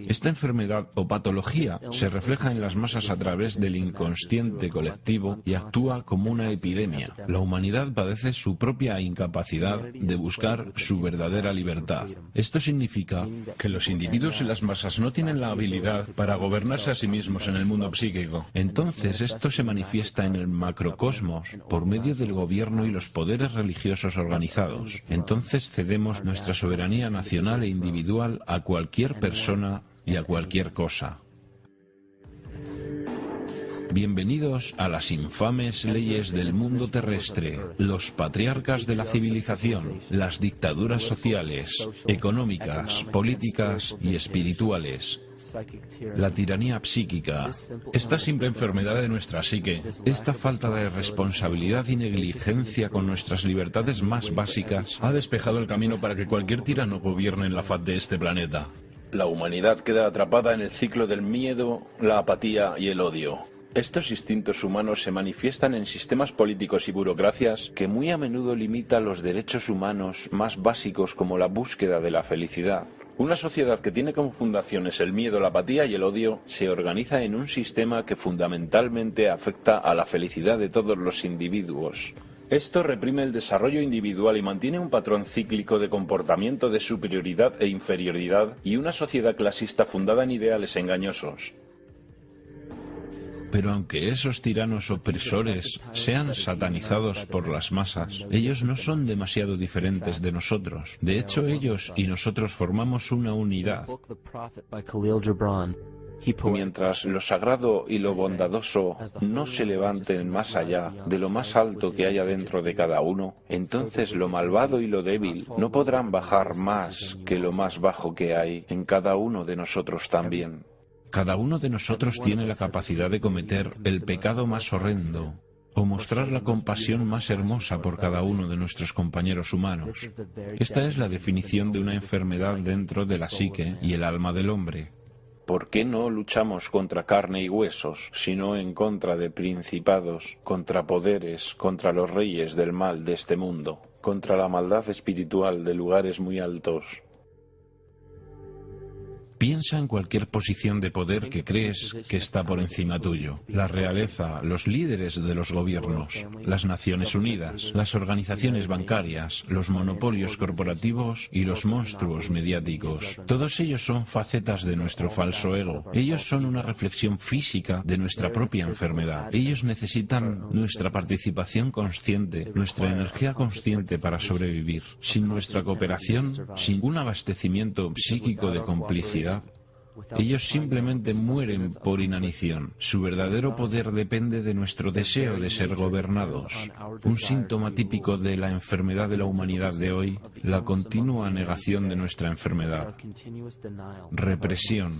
Esta enfermedad o patología se refleja en las masas a través del inconsciente colectivo y actúa como una epidemia. La humanidad padece su propia incapacidad de buscar su verdadera libertad. Esto significa que los individuos en las masas no tienen la habilidad para gobernarse a sí mismos en el mundo psíquico. Entonces esto se manifiesta en el macrocosmos por medio del gobierno y los poderes religiosos organizados. Entonces cedemos nuestra soberanía nacional e individual a cualquier persona y a cualquier cosa. Bienvenidos a las infames leyes del mundo terrestre, los patriarcas de la civilización, las dictaduras sociales, económicas, políticas y espirituales. La tiranía psíquica, esta simple enfermedad de nuestra psique, esta falta de responsabilidad y negligencia con nuestras libertades más básicas, ha despejado el camino para que cualquier tirano gobierne en la faz de este planeta. La humanidad queda atrapada en el ciclo del miedo, la apatía y el odio. Estos instintos humanos se manifiestan en sistemas políticos y burocracias que muy a menudo limitan los derechos humanos más básicos como la búsqueda de la felicidad. Una sociedad que tiene como fundaciones el miedo, la apatía y el odio se organiza en un sistema que fundamentalmente afecta a la felicidad de todos los individuos. Esto reprime el desarrollo individual y mantiene un patrón cíclico de comportamiento de superioridad e inferioridad y una sociedad clasista fundada en ideales engañosos. Pero aunque esos tiranos opresores sean satanizados por las masas, ellos no son demasiado diferentes de nosotros. De hecho, ellos y nosotros formamos una unidad. Mientras lo sagrado y lo bondadoso no se levanten más allá de lo más alto que haya dentro de cada uno, entonces lo malvado y lo débil no podrán bajar más que lo más bajo que hay en cada uno de nosotros también. Cada uno de nosotros tiene la capacidad de cometer el pecado más horrendo o mostrar la compasión más hermosa por cada uno de nuestros compañeros humanos. Esta es la definición de una enfermedad dentro de la psique y el alma del hombre. ¿Por qué no luchamos contra carne y huesos, sino en contra de principados, contra poderes, contra los reyes del mal de este mundo, contra la maldad espiritual de lugares muy altos? Piensa en cualquier posición de poder que crees que está por encima tuyo. La realeza, los líderes de los gobiernos, las Naciones Unidas, las organizaciones bancarias, los monopolios corporativos y los monstruos mediáticos. Todos ellos son facetas de nuestro falso ego. Ellos son una reflexión física de nuestra propia enfermedad. Ellos necesitan nuestra participación consciente, nuestra energía consciente para sobrevivir. Sin nuestra cooperación, sin un abastecimiento psíquico de complicidad, ellos simplemente mueren por inanición. Su verdadero poder depende de nuestro deseo de ser gobernados. Un síntoma típico de la enfermedad de la humanidad de hoy, la continua negación de nuestra enfermedad. Represión.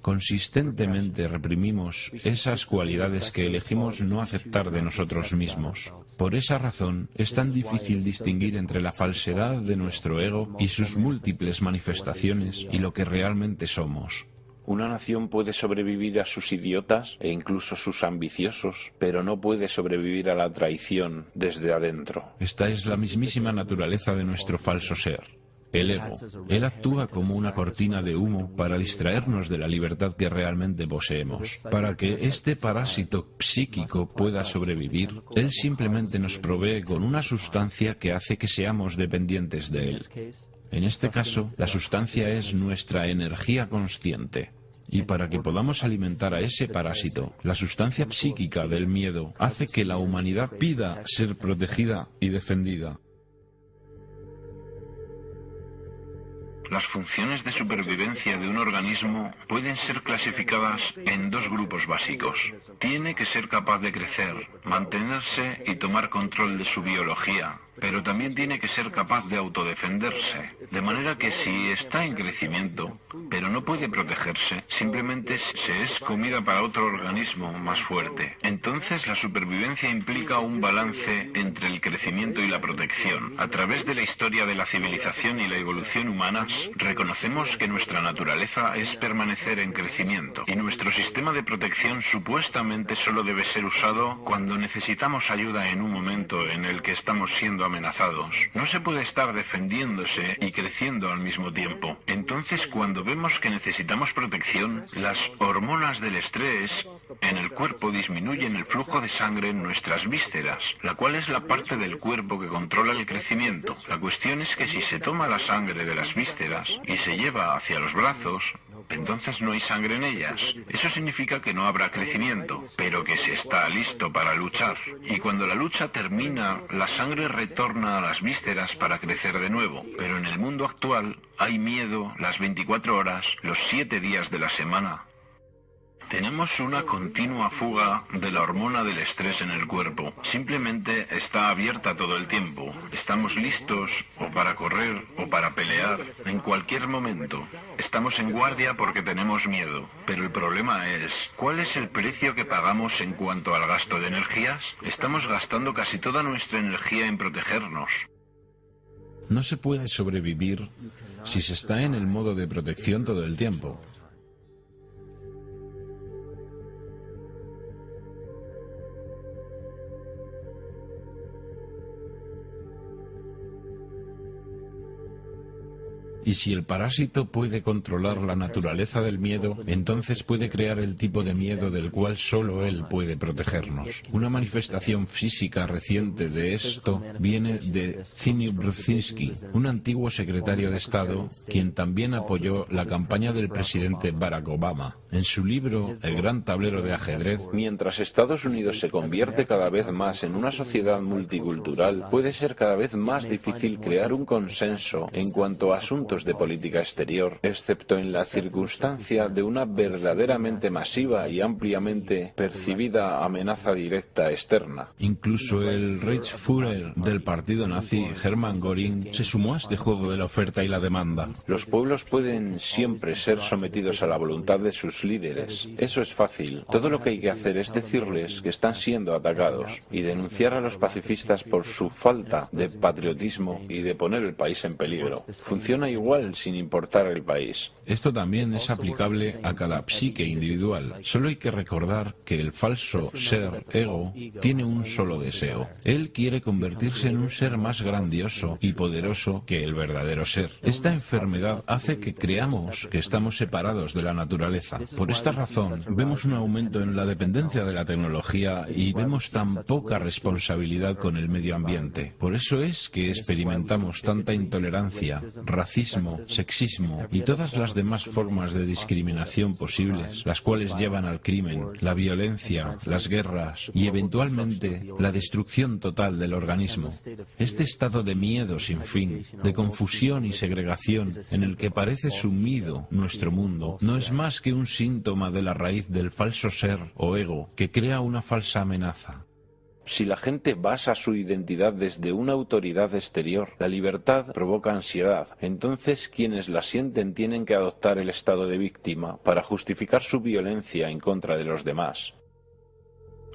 Consistentemente reprimimos esas cualidades que elegimos no aceptar de nosotros mismos. Por esa razón, es tan difícil distinguir entre la falsedad de nuestro ego y sus múltiples manifestaciones y lo que realmente somos. Una nación puede sobrevivir a sus idiotas e incluso sus ambiciosos, pero no puede sobrevivir a la traición desde adentro. Esta es la mismísima naturaleza de nuestro falso ser. El ego. Él actúa como una cortina de humo para distraernos de la libertad que realmente poseemos. Para que este parásito psíquico pueda sobrevivir, él simplemente nos provee con una sustancia que hace que seamos dependientes de él. En este caso, la sustancia es nuestra energía consciente. Y para que podamos alimentar a ese parásito, la sustancia psíquica del miedo hace que la humanidad pida ser protegida y defendida. Las funciones de supervivencia de un organismo pueden ser clasificadas en dos grupos básicos. Tiene que ser capaz de crecer, mantenerse y tomar control de su biología, pero también tiene que ser capaz de autodefenderse. De manera que si está en crecimiento, pero no puede protegerse, simplemente se es comida para otro organismo más fuerte. Entonces la supervivencia implica un balance entre el crecimiento y la protección. A través de la historia de la civilización y la evolución humanas, reconocemos que nuestra naturaleza es permanecer en crecimiento y nuestro sistema de protección supuestamente solo debe ser usado cuando necesitamos ayuda en un momento en el que estamos siendo amenazados. No se puede estar defendiéndose y creciendo al mismo tiempo. Entonces, cuando vemos que necesitamos protección, las hormonas del estrés en el cuerpo disminuyen el flujo de sangre en nuestras vísceras, la cual es la parte del cuerpo que controla el crecimiento. La cuestión es que si se toma la sangre de las vísceras y se lleva hacia los brazos, entonces no hay sangre en ellas. Eso significa que no habrá crecimiento, pero que se está listo para luchar. Y cuando la lucha termina, la sangre retorna a las vísceras para crecer de nuevo. Pero en el mundo actual hay miedo las 24 horas, los 7 días de la semana. Tenemos una continua fuga de la hormona del estrés en el cuerpo. Simplemente está abierta todo el tiempo. Estamos listos o para correr o para pelear en cualquier momento. Estamos en guardia porque tenemos miedo. Pero el problema es, ¿cuál es el precio que pagamos en cuanto al gasto de energías? Estamos gastando casi toda nuestra energía en protegernos. No se puede sobrevivir si se está en el modo de protección todo el tiempo. Y si el parásito puede controlar la naturaleza del miedo, entonces puede crear el tipo de miedo del cual solo él puede protegernos. Una manifestación física reciente de esto viene de Zbigniew Brzezinski, un antiguo secretario de Estado, quien también apoyó la campaña del presidente Barack Obama. En su libro El gran tablero de ajedrez, mientras Estados Unidos se convierte cada vez más en una sociedad multicultural, puede ser cada vez más difícil crear un consenso en cuanto a asuntos de política exterior, excepto en la circunstancia de una verdaderamente masiva y ampliamente percibida amenaza directa externa. Incluso el Reichsführer del partido nazi, Hermann Göring, se sumó a este juego de la oferta y la demanda. Los pueblos pueden siempre ser sometidos a la voluntad de sus líderes. Eso es fácil. Todo lo que hay que hacer es decirles que están siendo atacados y denunciar a los pacifistas por su falta de patriotismo y de poner el país en peligro. Funciona igual igual sin importar el país. Esto también es aplicable a cada psique individual. Solo hay que recordar que el falso ser, ego, tiene un solo deseo. Él quiere convertirse en un ser más grandioso y poderoso que el verdadero ser. Esta enfermedad hace que creamos que estamos separados de la naturaleza. Por esta razón, vemos un aumento en la dependencia de la tecnología y vemos tan poca responsabilidad con el medio ambiente. Por eso es que experimentamos tanta intolerancia, racismo, sexismo y todas las demás formas de discriminación posibles, las cuales llevan al crimen, la violencia, las guerras y eventualmente la destrucción total del organismo. Este estado de miedo sin fin, de confusión y segregación en el que parece sumido nuestro mundo, no es más que un síntoma de la raíz del falso ser o ego que crea una falsa amenaza. Si la gente basa su identidad desde una autoridad exterior, la libertad provoca ansiedad. Entonces, quienes la sienten tienen que adoptar el estado de víctima para justificar su violencia en contra de los demás.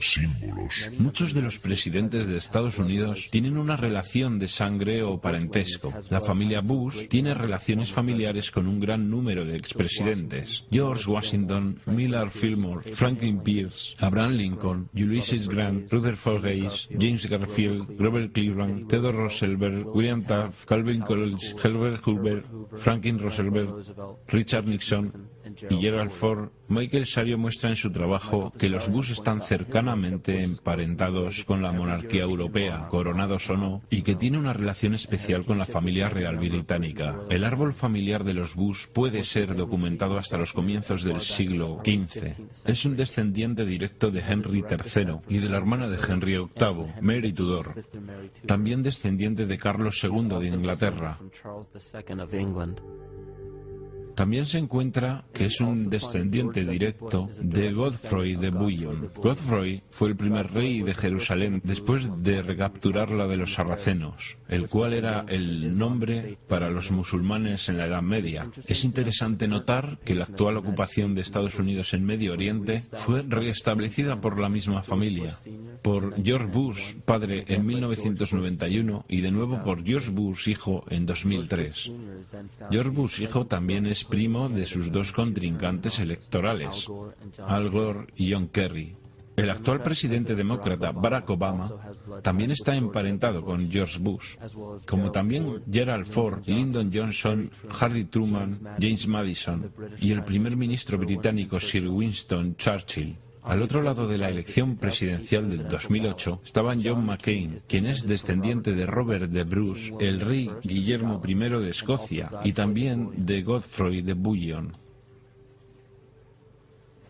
Símbolos. Muchos de los presidentes de Estados Unidos tienen una relación de sangre o parentesco. La familia Bush tiene relaciones familiares con un gran número de expresidentes. George Washington, Millard Fillmore, Franklin Pierce, Abraham Lincoln, Ulysses Grant, Rutherford Hayes, James Garfield, Grover Cleveland, Theodore Roosevelt, William Taft, Calvin Coolidge, Herbert Hoover, Franklin Roosevelt, Richard Nixon y Gerald Ford. Michael Sario muestra en su trabajo que los Bush están cercanamente emparentados con la monarquía europea, coronados o no, y que tiene una relación especial con la familia real británica. El árbol familiar de los Bush puede ser documentado hasta los comienzos del siglo XV. Es un descendiente directo de Henry III y de la hermana de Henry VIII, Mary Tudor. También descendiente de Carlos II de Inglaterra. También se encuentra que es un descendiente directo de Godfrey de Bouillon. Godfrey fue el primer rey de Jerusalén después de recapturarla de los sarracenos, el cual era el nombre para los musulmanes en la Edad Media. Es interesante notar que la actual ocupación de Estados Unidos en Medio Oriente fue restablecida por la misma familia, por George Bush, padre, en 1991 y de nuevo por George Bush, hijo, en 2003. George Bush, hijo, también es primo de sus dos contrincantes electorales, Al Gore y John Kerry. El actual presidente demócrata, Barack Obama, también está emparentado con George Bush, como también Gerald Ford, Lyndon Johnson, Harry Truman, James Madison y el primer ministro británico Sir Winston Churchill. Al otro lado de la elección presidencial del 2008 estaba John McCain, quien es descendiente de Robert de Bruce, el rey Guillermo I de Escocia, y también de Godfrey de Bouillon.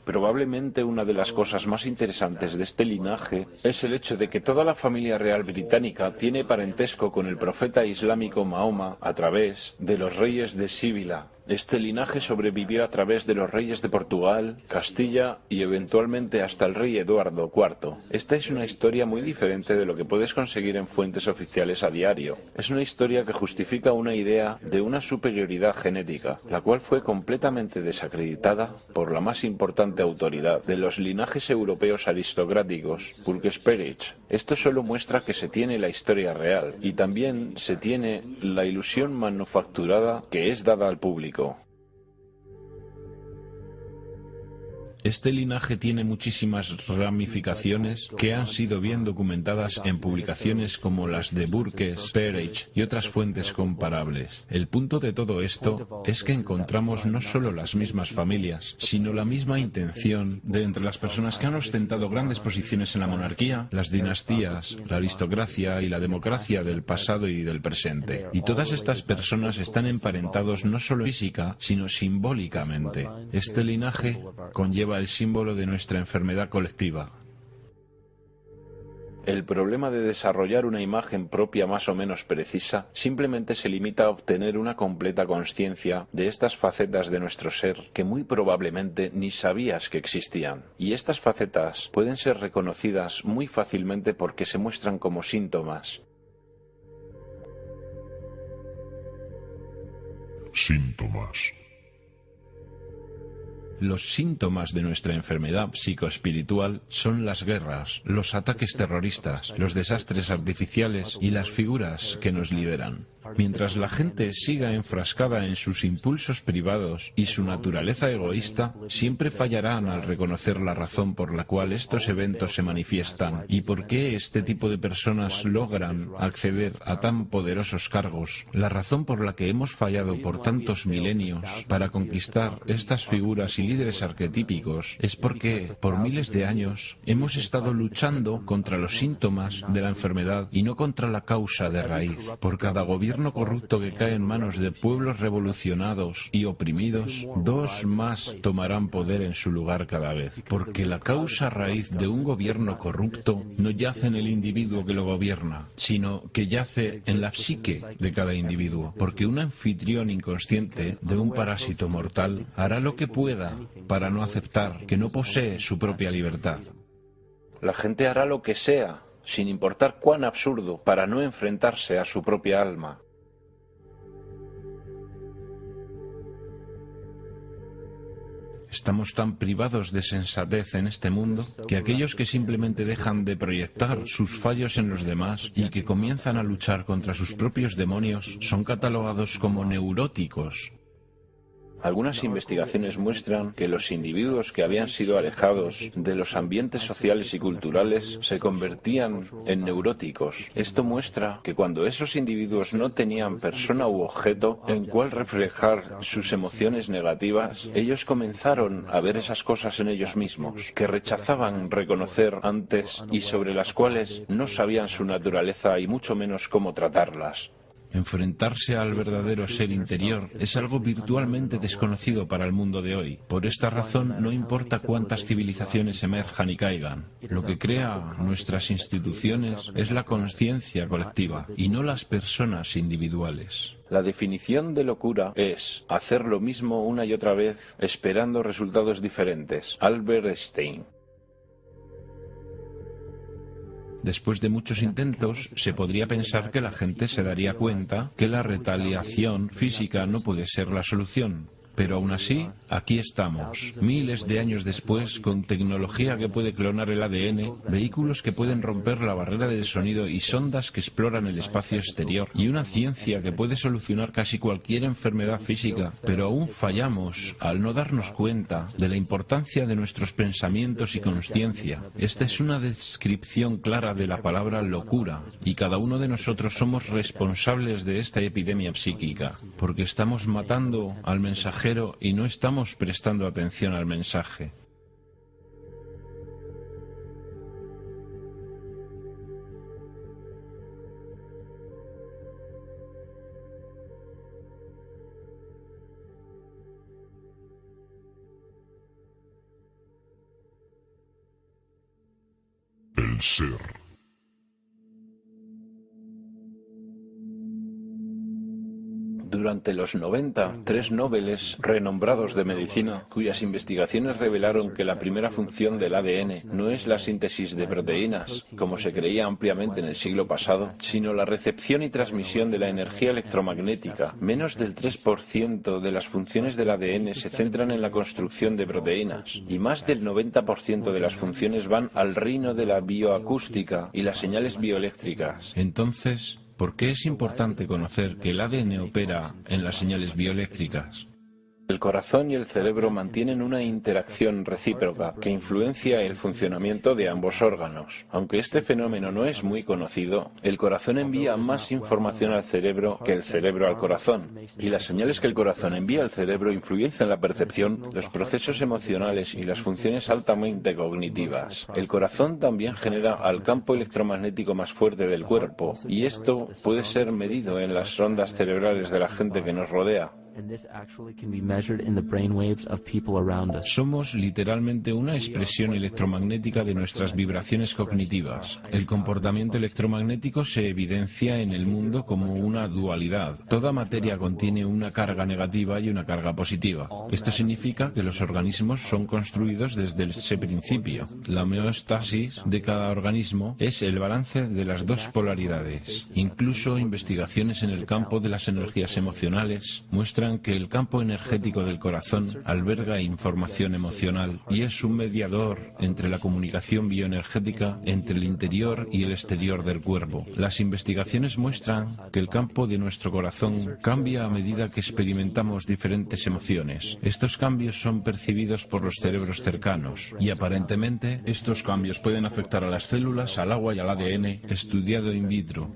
Probablemente una de las cosas más interesantes de este linaje es el hecho de que toda la familia real británica tiene parentesco con el profeta islámico Mahoma a través de los reyes de Sibila. Este linaje sobrevivió a través de los reyes de Portugal, Castilla y eventualmente hasta el rey Eduardo IV. Esta es una historia muy diferente de lo que puedes conseguir en fuentes oficiales a diario. Es una historia que justifica una idea de una superioridad genética, la cual fue completamente desacreditada por la más importante autoridad de los linajes europeos aristocráticos, Burke Spearage. Esto solo muestra que se tiene la historia real y también se tiene la ilusión manufacturada que es dada al público. Este linaje tiene muchísimas ramificaciones que han sido bien documentadas en publicaciones como las de Burke, Spearage y otras fuentes comparables. El punto de todo esto es que encontramos no solo las mismas familias, sino la misma intención de entre las personas que han ostentado grandes posiciones en la monarquía, las dinastías, la aristocracia y la democracia del pasado y del presente. Y todas estas personas están emparentados no solo física, sino simbólicamente. Este linaje conlleva el símbolo de nuestra enfermedad colectiva. El problema de desarrollar una imagen propia más o menos precisa simplemente se limita a obtener una completa consciencia de estas facetas de nuestro ser que muy probablemente ni sabías que existían. Y estas facetas pueden ser reconocidas muy fácilmente porque se muestran como síntomas. Síntomas. Los síntomas de nuestra enfermedad psicoespiritual son las guerras, los ataques terroristas, los desastres artificiales y las figuras que nos lideran. Mientras la gente siga enfrascada en sus impulsos privados y su naturaleza egoísta, siempre fallarán al reconocer la razón por la cual estos eventos se manifiestan y por qué este tipo de personas logran acceder a tan poderosos cargos. La razón por la que hemos fallado por tantos milenios para conquistar estas figuras y líderes arquetípicos es porque, por miles de años, hemos estado luchando contra los síntomas de la enfermedad y no contra la causa de raíz. Por cada gobierno corrupto que cae en manos de pueblos revolucionados y oprimidos, dos más tomarán poder en su lugar cada vez. Porque la causa raíz de un gobierno corrupto no yace en el individuo que lo gobierna, sino que yace en la psique de cada individuo. Porque un anfitrión inconsciente de un parásito mortal hará lo que pueda para no aceptar que no posee su propia libertad. La gente hará lo que sea, sin importar cuán absurdo, para no enfrentarse a su propia alma. Estamos tan privados de sensatez en este mundo que aquellos que simplemente dejan de proyectar sus fallos en los demás y que comienzan a luchar contra sus propios demonios son catalogados como neuróticos. Algunas investigaciones muestran que los individuos que habían sido alejados de los ambientes sociales y culturales se convertían en neuróticos. Esto muestra que cuando esos individuos no tenían persona u objeto en cual reflejar sus emociones negativas, ellos comenzaron a ver esas cosas en ellos mismos, que rechazaban reconocer antes y sobre las cuales no sabían su naturaleza y mucho menos cómo tratarlas. Enfrentarse al verdadero ser interior es algo virtualmente desconocido para el mundo de hoy. Por esta razón, no importa cuántas civilizaciones emerjan y caigan. Lo que crea nuestras instituciones es la conciencia colectiva y no las personas individuales. La definición de locura es hacer lo mismo una y otra vez esperando resultados diferentes. Albert Einstein. Después de muchos intentos, se podría pensar que la gente se daría cuenta que la retaliación física no puede ser la solución. Pero aún así, aquí estamos, miles de años después, con tecnología que puede clonar el ADN, vehículos que pueden romper la barrera del sonido y sondas que exploran el espacio exterior, y una ciencia que puede solucionar casi cualquier enfermedad física. Pero aún fallamos al no darnos cuenta de la importancia de nuestros pensamientos y consciencia. Esta es una descripción clara de la palabra locura, y cada uno de nosotros somos responsables de esta epidemia psíquica, porque estamos matando al mensajero y no estamos prestando atención al mensaje. El ser. Durante los 90, 3 Nobeles renombrados de medicina, cuyas investigaciones revelaron que la primera función del ADN no es la síntesis de proteínas, como se creía ampliamente en el siglo pasado, sino la recepción y transmisión de la energía electromagnética. Menos del 3% de las funciones del ADN se centran en la construcción de proteínas, y más del 90% de las funciones van al reino de la bioacústica y las señales bioeléctricas. Entonces, ¿por qué es importante conocer que el ADN opera en las señales bioeléctricas? El corazón y el cerebro mantienen una interacción recíproca que influencia el funcionamiento de ambos órganos. Aunque este fenómeno no es muy conocido, el corazón envía más información al cerebro que el cerebro al corazón, y las señales que el corazón envía al cerebro influencian la percepción, los procesos emocionales y las funciones altamente cognitivas. El corazón también genera al campo electromagnético más fuerte del cuerpo, y esto puede ser medido en las ondas cerebrales de la gente que nos rodea. Somos literalmente una expresión electromagnética de nuestras vibraciones cognitivas. El comportamiento electromagnético se evidencia en el mundo como una dualidad. Toda materia contiene una carga negativa y una carga positiva. Esto significa que los organismos son construidos desde ese principio. La homeostasis de cada organismo es el balance de las dos polaridades. Incluso investigaciones en el campo de las energías emocionales muestran muestran que el campo energético del corazón alberga información emocional y es un mediador entre la comunicación bioenergética entre el interior y el exterior del cuerpo. Las investigaciones muestran que el campo de nuestro corazón cambia a medida que experimentamos diferentes emociones. Estos cambios son percibidos por los cerebros cercanos y aparentemente estos cambios pueden afectar a las células, al agua y al ADN, estudiado in vitro.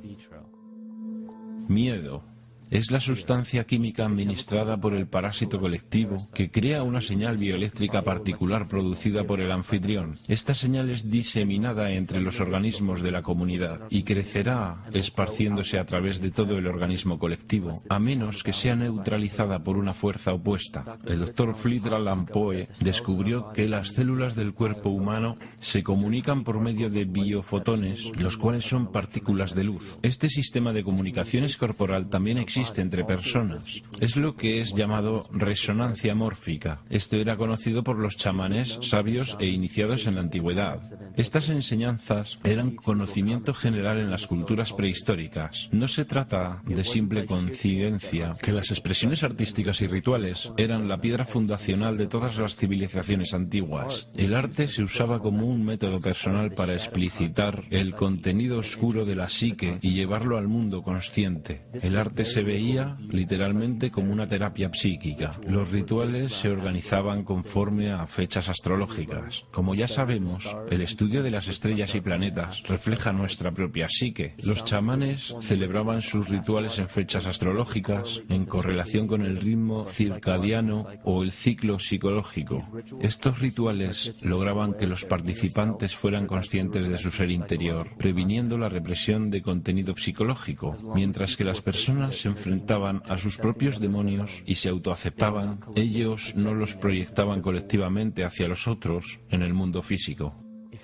Miedo. Es la sustancia química administrada por el parásito colectivo que crea una señal bioeléctrica particular producida por el anfitrión. Esta señal es diseminada entre los organismos de la comunidad y crecerá esparciéndose a través de todo el organismo colectivo, a menos que sea neutralizada por una fuerza opuesta. El Dr. Fritz Alan Poe descubrió que las células del cuerpo humano se comunican por medio de biofotones, los cuales son partículas de luz. Este sistema de comunicaciones corporal también existe entre personas. Es lo que es llamado resonancia mórfica. Esto era conocido por los chamanes sabios e iniciados en la antigüedad. Estas enseñanzas eran conocimiento general en las culturas prehistóricas. No se trata de simple coincidencia que las expresiones artísticas y rituales eran la piedra fundacional de todas las civilizaciones antiguas. El arte se usaba como un método personal para explicitar el contenido oscuro de la psique y llevarlo al mundo consciente. El arte se veía literalmente como una terapia psíquica. Los rituales se organizaban conforme a fechas astrológicas. Como ya sabemos, el estudio de las estrellas y planetas refleja nuestra propia psique. Los chamanes celebraban sus rituales en fechas astrológicas, en correlación con el ritmo circadiano o el ciclo psicológico. Estos rituales lograban que los participantes fueran conscientes de su ser interior, previniendo la represión de contenido psicológico, mientras que las personas se enfrentaban a sus propios demonios y se autoaceptaban, ellos no los proyectaban colectivamente hacia los otros en el mundo físico.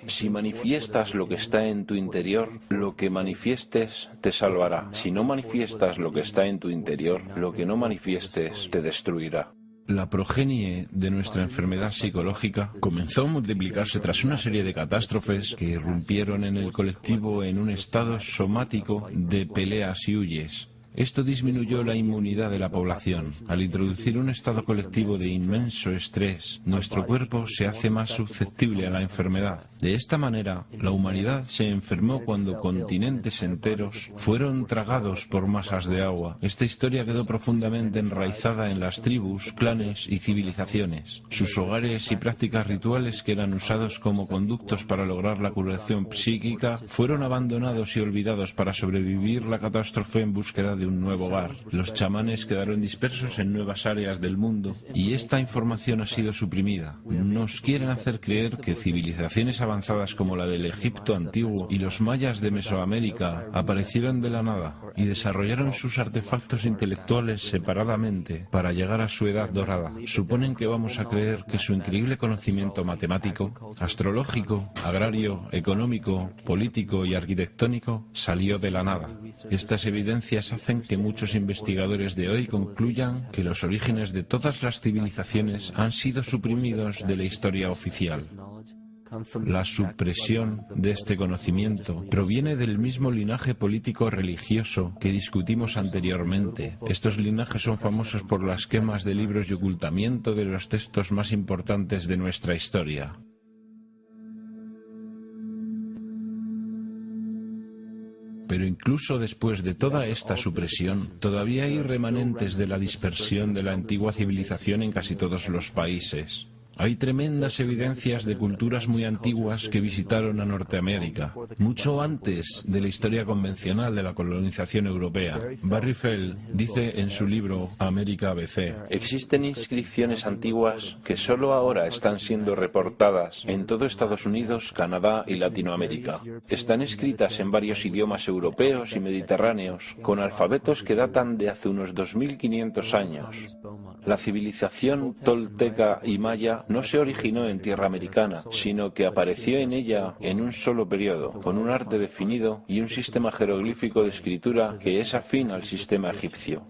Si manifiestas lo que está en tu interior, lo que manifiestes te salvará. Si no manifiestas lo que está en tu interior, lo que no manifiestes te destruirá. La progenie de nuestra enfermedad psicológica comenzó a multiplicarse tras una serie de catástrofes que irrumpieron en el colectivo en un estado somático de peleas y huyes. Esto disminuyó la inmunidad de la población. Al introducir un estado colectivo de inmenso estrés, nuestro cuerpo se hace más susceptible a la enfermedad. De esta manera, la humanidad se enfermó cuando continentes enteros fueron tragados por masas de agua. Esta historia quedó profundamente enraizada en las tribus, clanes y civilizaciones. Sus hogares y prácticas rituales que eran usados como conductos para lograr la curación psíquica fueron abandonados y olvidados para sobrevivir la catástrofe en búsqueda de un nuevo hogar. Los chamanes quedaron dispersos en nuevas áreas del mundo y esta información ha sido suprimida. Nos quieren hacer creer que civilizaciones avanzadas como la del Egipto antiguo y los mayas de Mesoamérica aparecieron de la nada y desarrollaron sus artefactos intelectuales separadamente para llegar a su edad dorada. Suponen que vamos a creer que su increíble conocimiento matemático, astrológico, agrario, económico, político y arquitectónico salió de la nada. Estas evidencias hacen que muchos investigadores de hoy concluyan que los orígenes de todas las civilizaciones han sido suprimidos de la historia oficial. La supresión de este conocimiento proviene del mismo linaje político-religioso que discutimos anteriormente. Estos linajes son famosos por las quemas de libros y ocultamiento de los textos más importantes de nuestra historia. Pero incluso después de toda esta supresión, todavía hay remanentes de la dispersión de la antigua civilización en casi todos los países. Hay tremendas evidencias de culturas muy antiguas que visitaron a Norteamérica, mucho antes de la historia convencional de la colonización europea. Barry Feld dice en su libro América ABC: existen inscripciones antiguas que solo ahora están siendo reportadas en todo Estados Unidos, Canadá y Latinoamérica. Están escritas en varios idiomas europeos y mediterráneos, con alfabetos que datan de hace unos 2500 años. La civilización tolteca y maya no se originó en tierra americana, sino que apareció en ella en un solo periodo, con un arte definido y un sistema jeroglífico de escritura que es afín al sistema egipcio.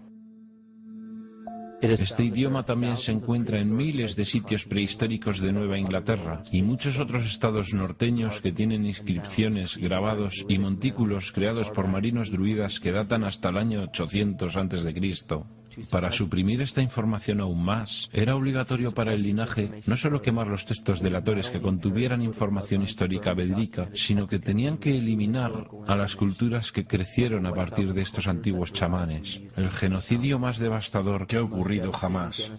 Este idioma también se encuentra en miles de sitios prehistóricos de Nueva Inglaterra y muchos otros estados norteños que tienen inscripciones, grabados y montículos creados por marinos druidas que datan hasta el año 800 a.C. Para suprimir esta información aún más, era obligatorio para el linaje no solo quemar los textos delatores que contuvieran información histórica verídica, sino que tenían que eliminar a las culturas que crecieron a partir de estos antiguos chamanes. El genocidio más devastador que ha ocurrido jamás.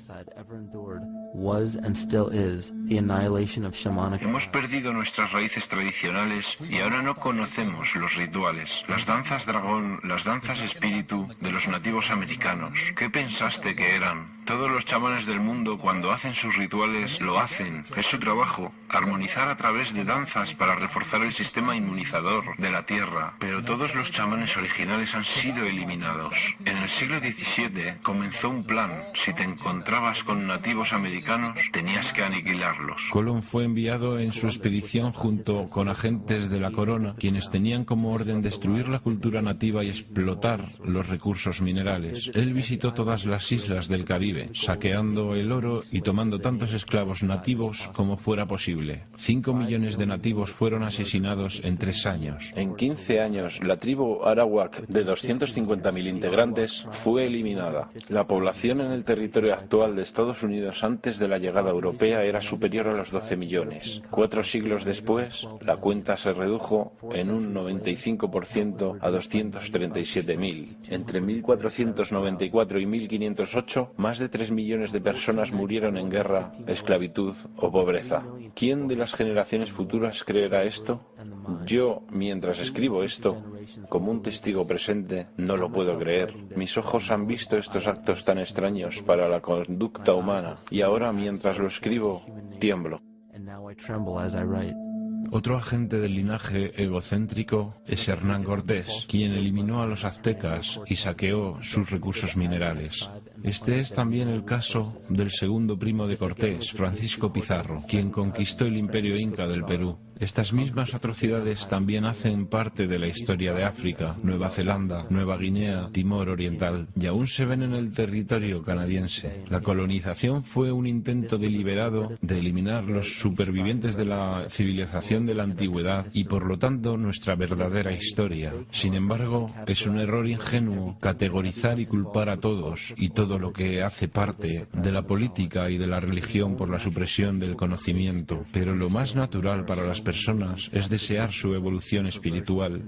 Hemos perdido nuestras raíces tradicionales y ahora no conocemos los rituales, las danzas dragón, las danzas espíritu de los nativos americanos. ¿Qué pensaste que eran? Todos los chamanes del mundo, cuando hacen sus rituales, lo hacen. Es su trabajo, armonizar a través de danzas para reforzar el sistema inmunizador de la Tierra. Pero todos los chamanes originales han sido eliminados. En el siglo XVII comenzó un plan. Si te encontrabas con nativos americanos, tenías que aniquilarlos. Colón fue enviado en su expedición junto con agentes de la corona, quienes tenían como orden destruir la cultura nativa y explotar los recursos minerales. Él visitó todas las islas del Caribe, saqueando el oro y tomando tantos esclavos nativos como fuera posible. 5 millones de nativos fueron asesinados en 3 años. En 15 años, la tribu Arawak, de 250.000 integrantes, fue eliminada. La población en el territorio actual de Estados Unidos antes de la llegada europea era superior a los 12 millones. 4 siglos después, la cuenta se redujo en un 95% a 237.000. Entre 1494 y 1508, más de 3 millones de personas murieron en guerra, esclavitud o pobreza. ¿Quién de las generaciones futuras creerá esto? Yo, mientras escribo esto, como un testigo presente, no lo puedo creer. Mis ojos han visto estos actos tan extraños para la conducta humana, y ahora, mientras lo escribo, tiemblo. Otro agente del linaje egocéntrico es Hernán Cortés, quien eliminó a los aztecas y saqueó sus recursos minerales. Este es también el caso del segundo primo de Cortés, Francisco Pizarro, quien conquistó el imperio inca del Perú. Estas mismas atrocidades también hacen parte de la historia de África, Nueva Zelanda, Nueva Guinea, Timor Oriental, y aún se ven en el territorio canadiense. La colonización fue un intento deliberado de eliminar los supervivientes de la civilización de la antigüedad y por lo tanto nuestra verdadera historia. Sin embargo, es un error ingenuo categorizar y culpar a todos y todo lo que hace parte de la política y de la religión por la supresión del conocimiento. Pero lo más natural para las personas es desear su evolución espiritual.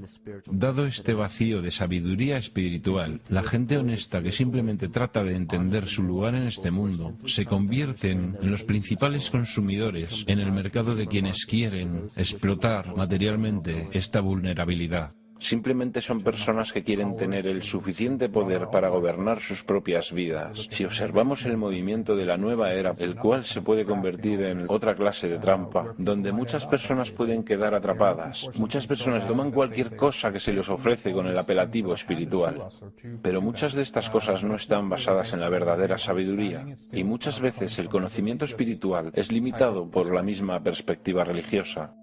Dado este vacío de sabiduría espiritual, la gente honesta que simplemente trata de entender su lugar en este mundo se convierten en los principales consumidores en el mercado de quienes quieren explotar materialmente esta vulnerabilidad. Simplemente son personas que quieren tener el suficiente poder para gobernar sus propias vidas. Si observamos el movimiento de la nueva era, el cual se puede convertir en otra clase de trampa, donde muchas personas pueden quedar atrapadas. Muchas personas toman cualquier cosa que se les ofrece con el apelativo espiritual. Pero muchas de estas cosas no están basadas en la verdadera sabiduría. Y muchas veces el conocimiento espiritual es limitado por la misma perspectiva religiosa.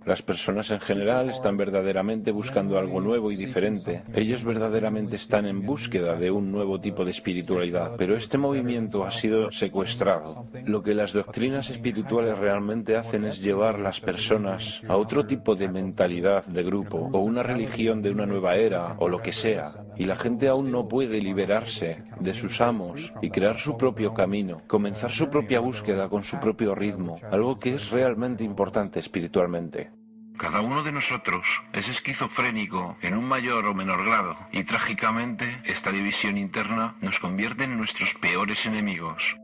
Las personas en general están verdaderamente buscando algo nuevo y diferente. Ellos verdaderamente están en búsqueda de un nuevo tipo de espiritualidad, pero este movimiento ha sido secuestrado. Lo que las doctrinas espirituales realmente hacen es llevar a las personas a otro tipo de mentalidad de grupo, o una religión de una nueva era, o lo que sea. Y la gente aún no puede liberarse de sus amos y crear su propio camino, comenzar su propia búsqueda con su propio ritmo, algo que es realmente importante espiritualmente. Cada uno de nosotros es esquizofrénico en un mayor o menor grado y trágicamente esta división interna nos convierte en nuestros peores enemigos.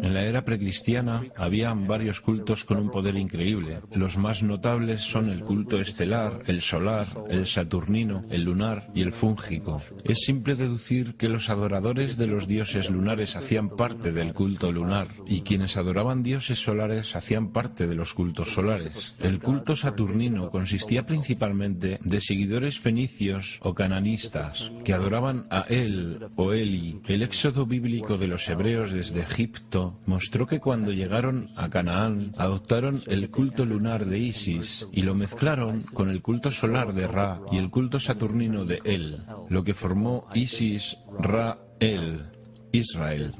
En la era precristiana habían varios cultos con un poder increíble. Los más notables son el culto estelar, el solar, el saturnino, el lunar y el fúngico. Es simple deducir que los adoradores de los dioses lunares hacían parte del culto lunar y quienes adoraban dioses solares hacían parte de los cultos solares. El culto saturnino consistía principalmente de seguidores fenicios o cananistas que adoraban a El o Eli. El éxodo bíblico de los hebreos desde Egipto mostró que cuando llegaron a Canaán adoptaron el culto lunar de Isis y lo mezclaron con el culto solar de Ra y el culto saturnino de El, lo que formó Isis, Ra, El, Israel.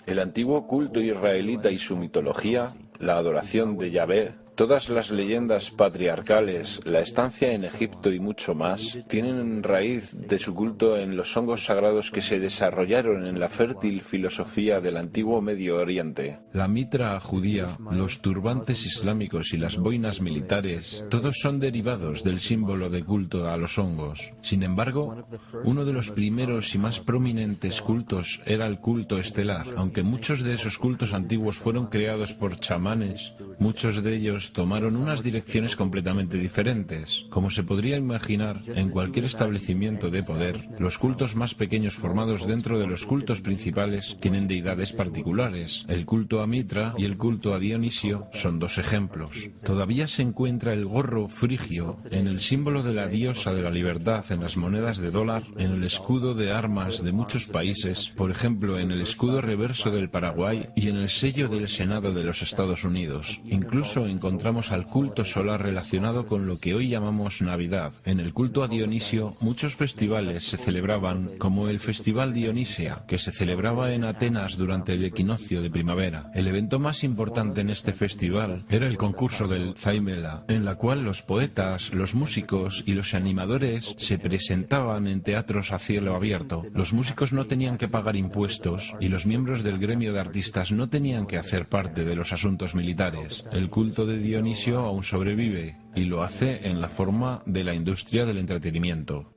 El antiguo culto israelita y su mitología, la adoración de Yahvé, Todas las leyendas patriarcales, la estancia en Egipto y mucho más, tienen raíz de su culto en los hongos sagrados que se desarrollaron en la fértil filosofía del antiguo Medio Oriente. La mitra judía, los turbantes islámicos y las boinas militares, todos son derivados del símbolo de culto a los hongos. Sin embargo, uno de los primeros y más prominentes cultos era el culto estelar. Aunque muchos de esos cultos antiguos fueron creados por chamanes, muchos de ellos tomaron unas direcciones completamente diferentes. Como se podría imaginar, en cualquier establecimiento de poder, los cultos más pequeños formados dentro de los cultos principales tienen deidades particulares. El culto a Mitra y el culto a Dionisio son dos ejemplos. Todavía se encuentra el gorro frigio en el símbolo de la diosa de la libertad en las monedas de dólar, en el escudo de armas de muchos países, por ejemplo en el escudo reverso del Paraguay y en el sello del Senado de los Estados Unidos. Incluso encontramos al culto solar relacionado con lo que hoy llamamos Navidad. En el culto a Dionisio, muchos festivales se celebraban, como el Festival Dionisia, que se celebraba en Atenas durante el equinoccio de primavera. El evento más importante en este festival era el concurso del Zaimela, en la cual los poetas, los músicos y los animadores se presentaban en teatros a cielo abierto. Los músicos no tenían que pagar impuestos y los miembros del gremio de artistas no tenían que hacer parte de los asuntos militares. El culto de Dionisio aún sobrevive y lo hace en la forma de la industria del entretenimiento.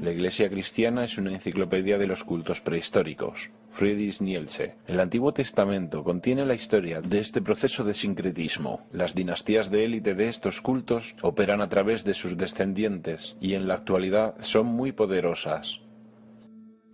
La Iglesia cristiana es una enciclopedia de los cultos prehistóricos. Friedrich Nietzsche. El Antiguo Testamento contiene la historia de este proceso de sincretismo. Las dinastías de élite de estos cultos operan a través de sus descendientes y en la actualidad son muy poderosas.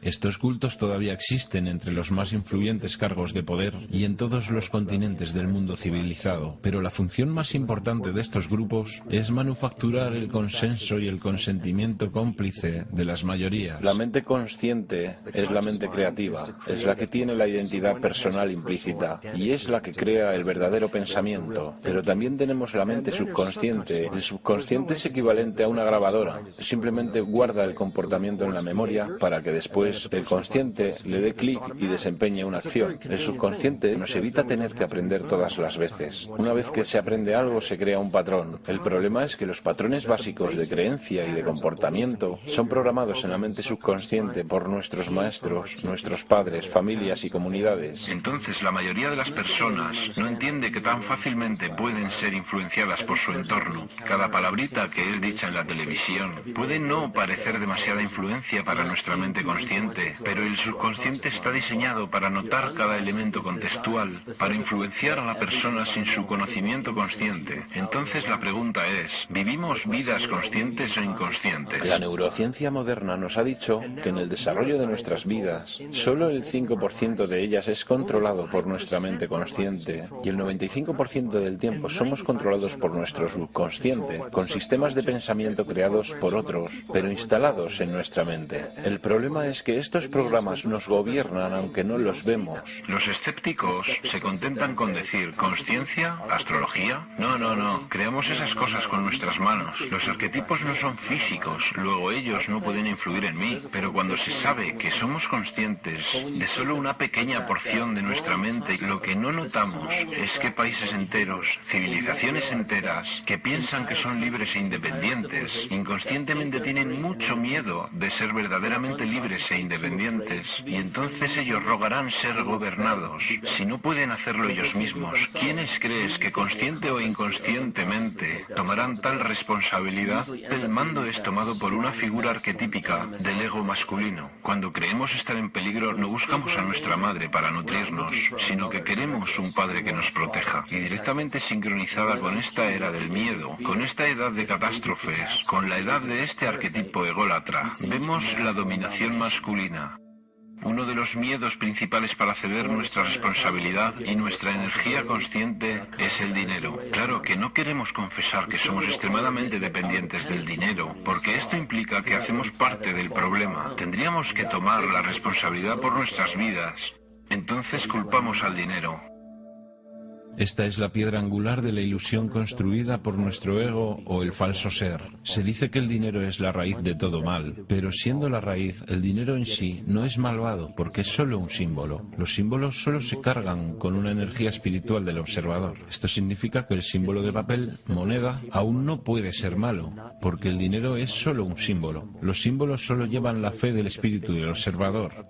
Estos cultos todavía existen entre los más influyentes cargos de poder y en todos los continentes del mundo civilizado, pero la función más importante de estos grupos es manufacturar el consenso y el consentimiento cómplice de las mayorías. La mente consciente es la mente creativa, es la que tiene la identidad personal implícita y es la que crea el verdadero pensamiento. Pero también tenemos la mente subconsciente. El subconsciente es equivalente a una grabadora, simplemente guarda el comportamiento en la memoria para que después el consciente le dé clic y desempeñe una acción. El subconsciente nos evita tener que aprender todas las veces. Una vez que se aprende algo, se crea un patrón. El problema es que los patrones básicos de creencia y de comportamiento son programados en la mente subconsciente por nuestros maestros, nuestros padres, familias y comunidades. Entonces, la mayoría de las personas no entiende que tan fácilmente pueden ser influenciadas por su entorno. Cada palabrita que es dicha en la televisión puede no parecer demasiada influencia para nuestra mente consciente, pero el subconsciente está diseñado para notar cada elemento contextual, para influenciar a la persona sin su conocimiento consciente. Entonces la pregunta es, ¿vivimos vidas conscientes o inconscientes? La neurociencia moderna nos ha dicho que en el desarrollo de nuestras vidas, solo el 5% de ellas es controlado por nuestra mente consciente y el 95% del tiempo somos controlados por nuestro subconsciente, con sistemas de pensamiento creados por otros, pero instalados en nuestra mente. El problema es que estos programas nos gobiernan aunque no los vemos. Los escépticos se contentan con decir ¿conciencia? ¿Astrología? No. Creamos esas cosas con nuestras manos. Los arquetipos no son físicos, luego ellos no pueden influir en mí. Pero cuando se sabe que somos conscientes de solo una pequeña porción de nuestra mente, lo que no notamos es que países enteros, civilizaciones enteras, que piensan que son libres e independientes, inconscientemente tienen mucho miedo de ser verdaderamente libres e independientes, y entonces ellos rogarán ser gobernados. Si no pueden hacerlo ellos mismos, ¿quiénes crees que consciente o inconscientemente tomarán tal responsabilidad? El mando es tomado por una figura arquetípica del ego masculino. Cuando creemos estar en peligro, no buscamos a nuestra madre para nutrirnos, sino que queremos un padre que nos proteja. Y directamente sincronizada con esta era del miedo, con esta edad de catástrofes, con la edad de este arquetipo ególatra, vemos la dominación masculina. Uno de los miedos principales para ceder nuestra responsabilidad y nuestra energía consciente es el dinero. Claro que no queremos confesar que somos extremadamente dependientes del dinero, porque esto implica que hacemos parte del problema. Tendríamos que tomar la responsabilidad por nuestras vidas. Entonces culpamos al dinero. Esta es la piedra angular de la ilusión construida por nuestro ego o el falso ser. Se dice que el dinero es la raíz de todo mal, pero siendo la raíz, el dinero en sí no es malvado porque es solo un símbolo. Los símbolos solo se cargan con una energía espiritual del observador. Esto significa que el símbolo de papel, moneda, aún no puede ser malo, porque el dinero es solo un símbolo. Los símbolos solo llevan la fe del espíritu del observador.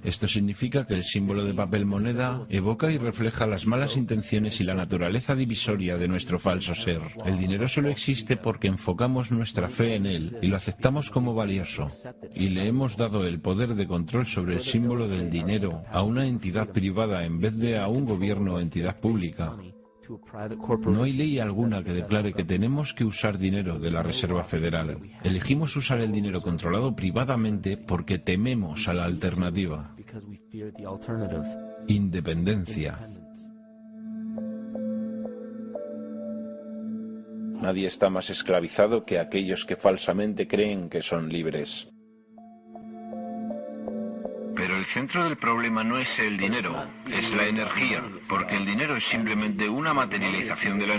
Esto significa que el símbolo de papel moneda evoca y refleja las malas intenciones y la naturaleza divisoria de nuestro falso ser. El dinero solo existe porque enfocamos nuestra fe en él y lo aceptamos como valioso. Y le hemos dado el poder de control sobre el símbolo del dinero a una entidad privada en vez de a un gobierno o entidad pública. No hay ley alguna que declare que tenemos que usar dinero de la Reserva Federal. Elegimos usar el dinero controlado privadamente porque tememos a la alternativa. Independencia. Nadie está más esclavizado que aquellos que falsamente creen que son libres. Pero el centro del problema no es el dinero, es la energía, porque el dinero es simplemente una materialización de la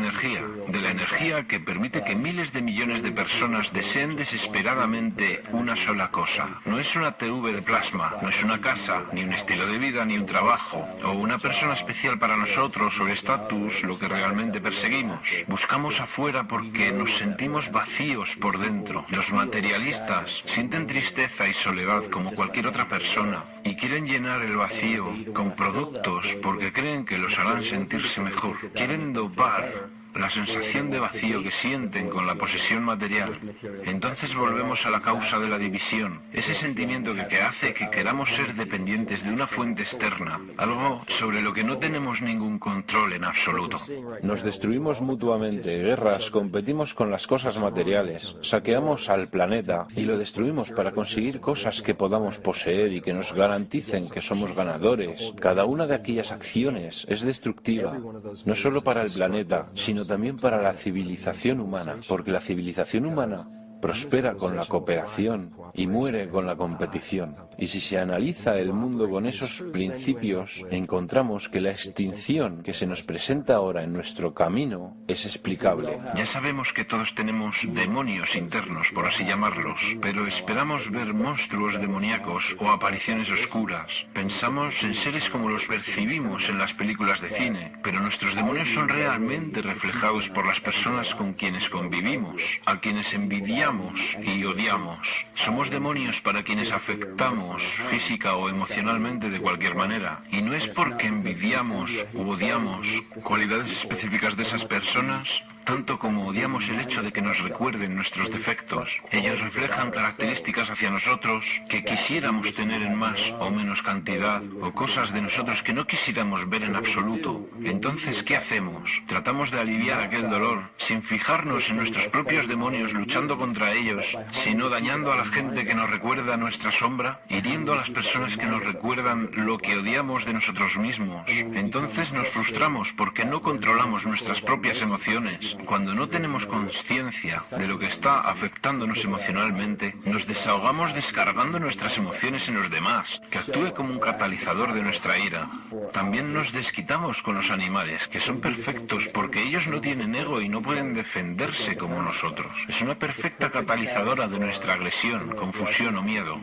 energía que permite que miles de millones de personas deseen desesperadamente una sola cosa. No es una TV de plasma, no es una casa, ni un estilo de vida, ni un trabajo, o una persona especial para nosotros o el estatus, lo que realmente perseguimos. Buscamos afuera porque nos sentimos vacíos por dentro. Los materialistas sienten tristeza y soledad como cualquier otra persona. Y quieren llenar el vacío con productos porque creen que los harán sentirse mejor. Quieren dopar la sensación de vacío que sienten con la posesión material. Entonces volvemos a la causa de la división, ese sentimiento que hace que queramos ser dependientes de una fuente externa, algo sobre lo que no tenemos ningún control en absoluto. Nos destruimos mutuamente, guerras, competimos con las cosas materiales, saqueamos al planeta y lo destruimos para conseguir cosas que podamos poseer y que nos garanticen que somos ganadores. Cada una de aquellas acciones es destructiva, no solo para el planeta, sino también para la civilización humana, porque la civilización humana prospera con la cooperación y muere con la competición. Y si se analiza el mundo con esos principios, encontramos que la extinción que se nos presenta ahora en nuestro camino es explicable. Ya sabemos que todos tenemos demonios internos, por así llamarlos, pero esperamos ver monstruos demoníacos o apariciones oscuras. Pensamos en seres como los percibimos en las películas de cine, pero nuestros demonios son realmente reflejados por las personas con quienes convivimos, a quienes envidiamos y odiamos. Somos demonios para quienes afectamos física o emocionalmente de cualquier manera. Y no es porque envidiamos u odiamos cualidades específicas de esas personas, tanto como odiamos el hecho de que nos recuerden nuestros defectos. Ellos reflejan características hacia nosotros que quisiéramos tener en más o menos cantidad, o cosas de nosotros que no quisiéramos ver en absoluto. Entonces, ¿qué hacemos? Tratamos de aliviar aquel dolor sin fijarnos en nuestros propios demonios luchando contra ellos, sino dañando a la gente que nos recuerda nuestra sombra, hiriendo a las personas que nos recuerdan lo que odiamos de nosotros mismos. Entonces nos frustramos porque no controlamos nuestras propias emociones. Cuando no tenemos conciencia de lo que está afectándonos emocionalmente, nos desahogamos descargando nuestras emociones en los demás, que actúe como un catalizador de nuestra ira. También nos desquitamos con los animales, que son perfectos porque ellos no tienen ego y no pueden defenderse como nosotros. Es una perfecta catalizadora de nuestra agresión, confusión o miedo.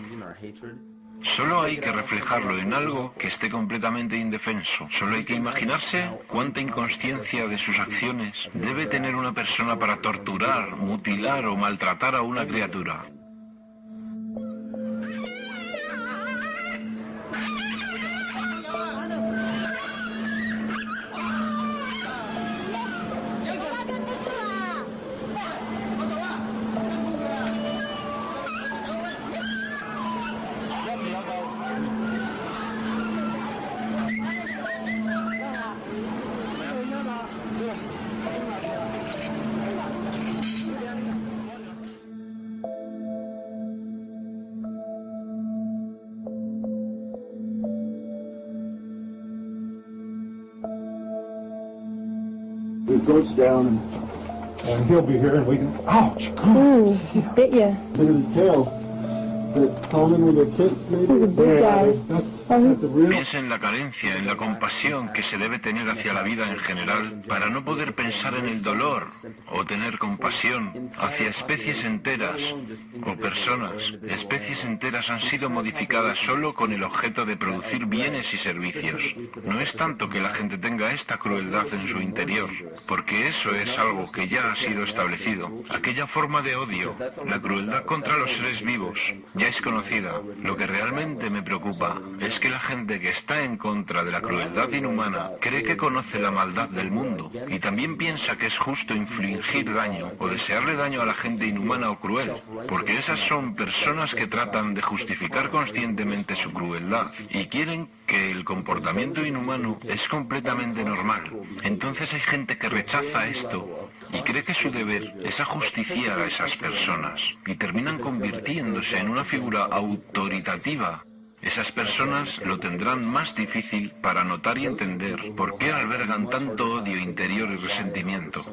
Solo hay que reflejarlo en algo que esté completamente indefenso. Solo hay que imaginarse cuánta inconsciencia de sus acciones debe tener una persona para torturar, mutilar o maltratar a una criatura. It goes down and he'll be here and we can... Ouch! God. Ooh, bit ya. Look at his tail. Piensa en la carencia, en la compasión que se debe tener hacia la vida en general para no poder pensar en el dolor o tener compasión hacia especies enteras o personas. Especies enteras han sido modificadas solo con el objeto de producir bienes y servicios. No es tanto que la gente tenga esta crueldad en su interior, porque eso es algo que ya ha sido establecido. Aquella forma de odio, la crueldad contra los seres vivos, ya es conocida. Lo que realmente me preocupa es que la gente que está en contra de la crueldad inhumana cree que conoce la maldad del mundo y también piensa que es justo infligir daño o desearle daño a la gente inhumana o cruel, porque esas son personas que tratan de justificar conscientemente su crueldad y quieren que el comportamiento inhumano es completamente normal. Entonces hay gente que rechaza esto y cree que su deber es ajusticiar a esas personas y terminan convirtiéndose en una figura autoritativa. Esas personas lo tendrán más difícil para notar y entender por qué albergan tanto odio interior y resentimiento.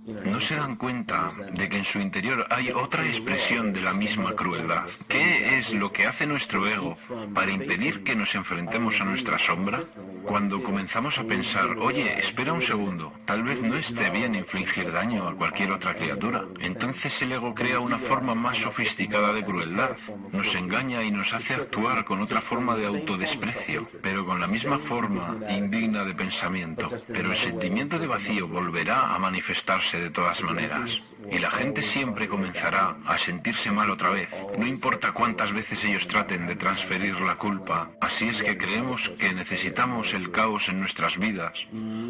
No se dan cuenta de que en su interior hay otra expresión de la misma crueldad. ¿Qué es lo que hace nuestro ego para impedir que nos enfrentemos a nuestra sombra? Cuando comenzamos a pensar, oye, espera un segundo, tal vez no esté bien infligir daño a cualquier otra criatura. Entonces el ego crea una forma más sofisticada de crueldad. Nos engaña y nos hace actuar con otra forma de autodesprecio, pero con la misma forma indigna de pensamiento. Pero el sentimiento de vacío volverá a manifestarse de todas maneras, y la gente siempre comenzará a sentirse mal otra vez, no importa cuántas veces ellos traten de transferir la culpa. Así es que creemos que necesitamos el caos en nuestras vidas,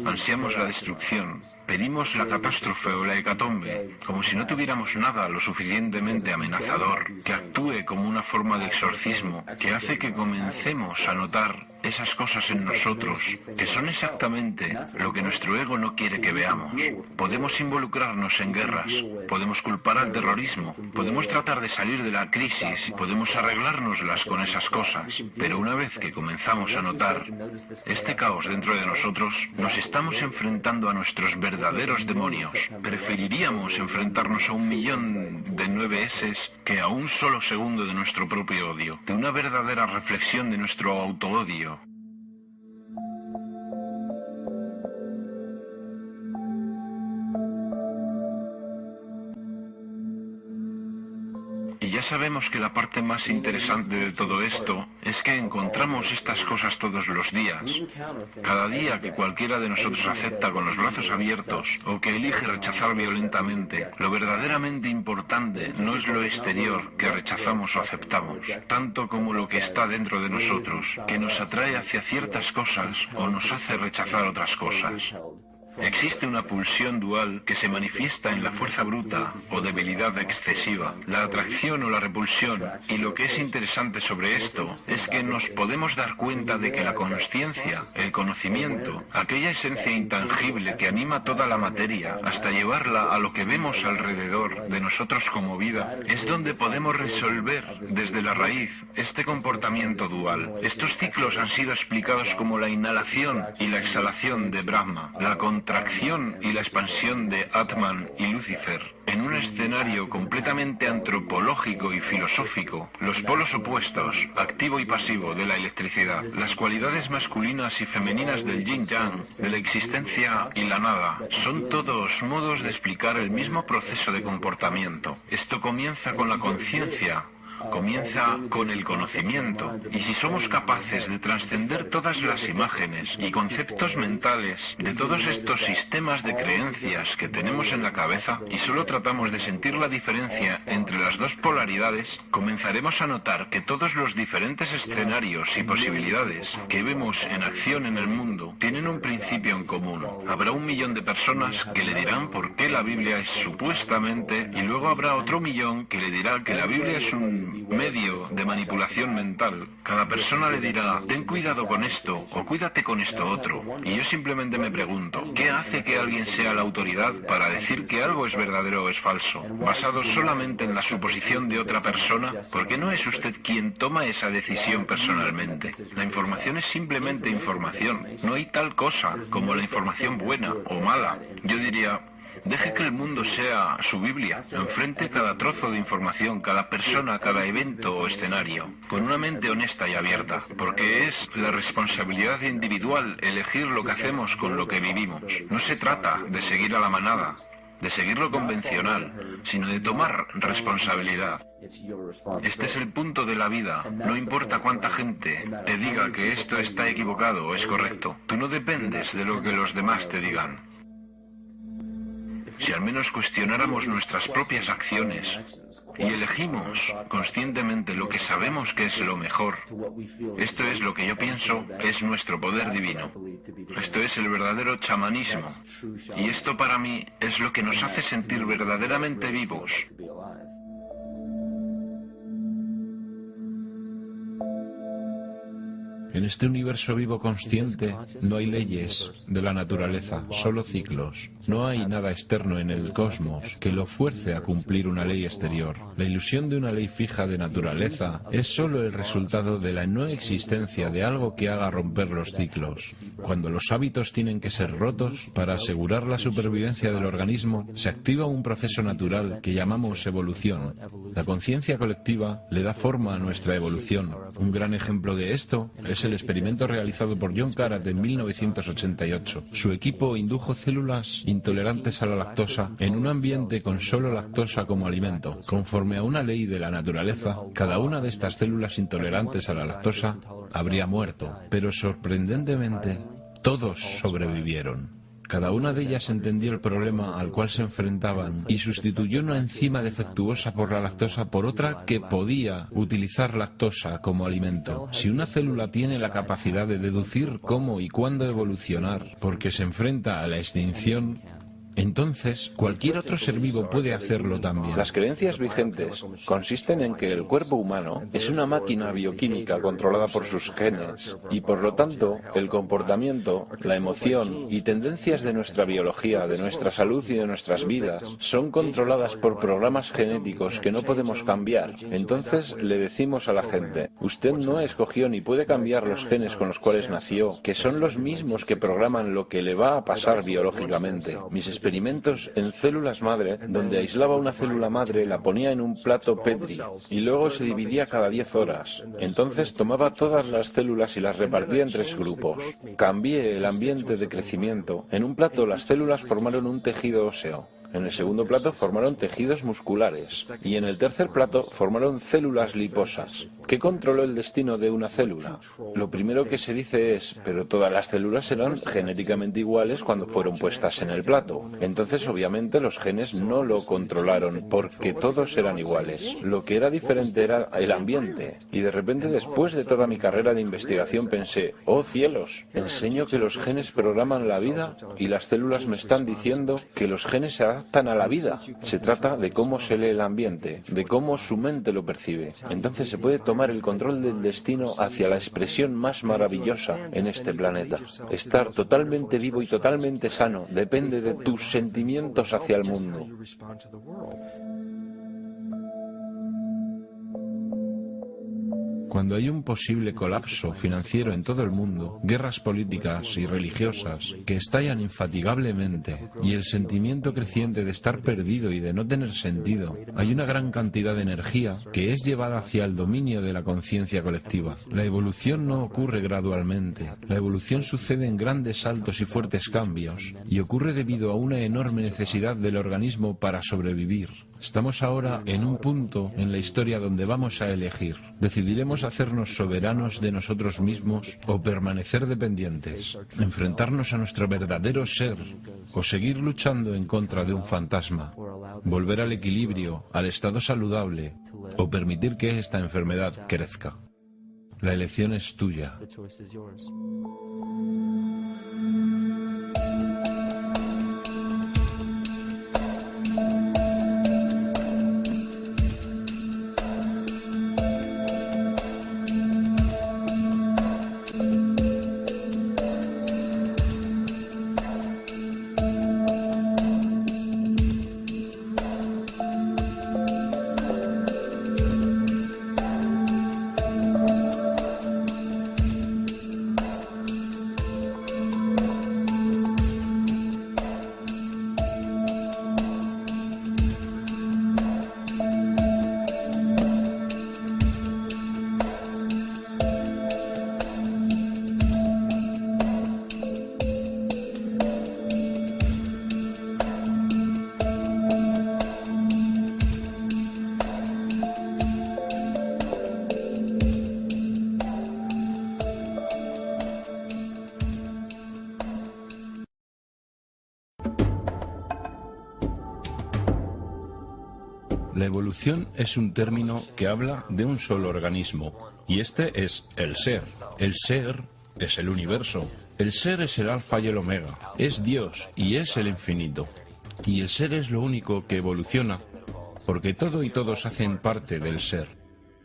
ansiamos la destrucción, pedimos la catástrofe o la hecatombe, como si no tuviéramos nada lo suficientemente amenazador, que actúe como una forma de exorcismo, que hace que comencemos a notar esas cosas en nosotros, que son exactamente lo que nuestro ego no quiere que veamos. Podemos involucrarnos en guerras, podemos culpar al terrorismo, podemos tratar de salir de la crisis, podemos arreglárnoslas con esas cosas, pero una vez que comenzamos a notar este caos dentro de nosotros, nos estamos enfrentando a nuestros verdaderos demonios. Preferiríamos enfrentarnos a 1.000.000 de 9S que a un solo segundo de nuestro propio odio, de una verdadera reflexión de nuestro autoodio. Y ya sabemos que la parte más interesante de todo esto es que encontramos estas cosas todos los días. Cada día que cualquiera de nosotros acepta con los brazos abiertos o que elige rechazar violentamente, lo verdaderamente importante no es lo exterior que rechazamos o aceptamos, tanto como lo que está dentro de nosotros, que nos atrae hacia ciertas cosas o nos hace rechazar otras cosas. Existe una pulsión dual que se manifiesta en la fuerza bruta o debilidad excesiva, la atracción o la repulsión, y lo que es interesante sobre esto es que nos podemos dar cuenta de que la consciencia, el conocimiento, aquella esencia intangible que anima toda la materia hasta llevarla a lo que vemos alrededor de nosotros como vida, es donde podemos resolver desde la raíz este comportamiento dual. Estos ciclos han sido explicados como la inhalación y la exhalación de Brahma, la contracción y la expansión de Atman y Lucifer. En un escenario completamente antropológico y filosófico, los polos opuestos, activo y pasivo, de la electricidad, las cualidades masculinas y femeninas del yin-yang, de la existencia y la nada, son todos modos de explicar el mismo proceso de comportamiento. Esto comienza con la conciencia, comienza con el conocimiento, y si somos capaces de trascender todas las imágenes y conceptos mentales de todos estos sistemas de creencias que tenemos en la cabeza y solo tratamos de sentir la diferencia entre las dos polaridades, comenzaremos a notar que todos los diferentes escenarios y posibilidades que vemos en acción en el mundo tienen un principio en común. Habrá 1.000.000 de personas que le dirán por qué la Biblia es supuestamente, y luego habrá otro 1.000.000 que le dirá que la Biblia es un medio de manipulación mental. Cada persona le dirá, ten cuidado con esto o cuídate con esto otro. Y yo simplemente me pregunto, ¿qué hace que alguien sea la autoridad para decir que algo es verdadero o es falso? ¿Basado solamente en la suposición de otra persona? Porque no es usted quien toma esa decisión personalmente. La información es simplemente información. No hay tal cosa como la información buena o mala. Yo diría, Deje que el mundo sea su Biblia. Enfrente cada trozo de información, cada persona, cada evento o escenario, con una mente honesta y abierta, porque es la responsabilidad individual elegir lo que hacemos con lo que vivimos. No se trata de seguir a la manada, de seguir lo convencional, sino de tomar responsabilidad. Este es el punto de la vida. No importa cuánta gente te diga que esto está equivocado o es correcto. Tú no dependes de lo que los demás te digan. Si al menos cuestionáramos nuestras propias acciones y elegimos conscientemente lo que sabemos que es lo mejor, esto es lo que yo pienso es nuestro poder divino. Esto es el verdadero chamanismo. Y esto para mí es lo que nos hace sentir verdaderamente vivos. En este universo vivo consciente no hay leyes de la naturaleza, solo ciclos. No hay nada externo en el cosmos que lo fuerce a cumplir una ley exterior. La ilusión de una ley fija de naturaleza es solo el resultado de la no existencia de algo que haga romper los ciclos. Cuando los hábitos tienen que ser rotos, para asegurar la supervivencia del organismo, se activa un proceso natural que llamamos evolución. La conciencia colectiva le da forma a nuestra evolución. Un gran ejemplo de esto es el experimento realizado por John Karat en 1988. Su equipo indujo células intolerantes a la lactosa en un ambiente con solo lactosa como alimento. Conforme a una ley de la naturaleza, cada una de estas células intolerantes a la lactosa habría muerto, pero sorprendentemente, todos sobrevivieron. Cada una de ellas entendió el problema al cual se enfrentaban y sustituyó una enzima defectuosa por la lactosa por otra que podía utilizar lactosa como alimento. Si una célula tiene la capacidad de deducir cómo y cuándo evolucionar porque se enfrenta a la extinción, entonces cualquier otro ser vivo puede hacerlo también. Las creencias vigentes consisten en que el cuerpo humano es una máquina bioquímica controlada por sus genes y por lo tanto el comportamiento, la emoción y tendencias de nuestra biología, de nuestra salud y de nuestras vidas son controladas por programas genéticos que no podemos cambiar. Entonces le decimos a la gente, usted no escogió ni puede cambiar los genes con los cuales nació, que son los mismos que programan lo que le va a pasar biológicamente. Mis experimentos en células madre, donde aislaba una célula madre, la ponía en un plato Petri y luego se dividía cada 10 horas. Entonces tomaba todas las células y las repartía en 3 grupos. Cambié el ambiente de crecimiento. En un plato las células formaron un tejido óseo. En el segundo plato formaron tejidos musculares y en el tercer plato formaron células liposas. ¿Qué controló el destino de una célula? Lo primero que se dice es, pero todas las células eran genéticamente iguales cuando fueron puestas en el plato. Entonces obviamente los genes no lo controlaron porque todos eran iguales. Lo que era diferente era el ambiente. Y de repente después de toda mi carrera de investigación pensé, oh cielos, enseño que los genes programan la vida y las células me están diciendo que los genes se adaptan a la vida. Se trata de cómo se lee el ambiente, de cómo su mente lo percibe. Entonces se puede tomar el control del destino hacia la expresión más maravillosa en este planeta. Estar totalmente vivo y totalmente sano depende de tus sentimientos hacia el mundo. Cuando hay un posible colapso financiero en todo el mundo, guerras políticas y religiosas que estallan infatigablemente y el sentimiento creciente de estar perdido y de no tener sentido, hay una gran cantidad de energía que es llevada hacia el dominio de la conciencia colectiva. La evolución no ocurre gradualmente. La evolución sucede en grandes saltos y fuertes cambios y ocurre debido a una enorme necesidad del organismo para sobrevivir. Estamos ahora en un punto en la historia donde vamos a elegir. Decidiremos hacernos soberanos de nosotros mismos o permanecer dependientes, enfrentarnos a nuestro verdadero ser o seguir luchando en contra de un fantasma, volver al equilibrio, al estado saludable o permitir que esta enfermedad crezca. La elección es tuya. La evolución es un término que habla de un solo organismo, y este es el ser. El ser es el universo. El ser es el alfa y el omega, es Dios y es el infinito. Y el ser es lo único que evoluciona, porque todo y todos hacen parte del ser.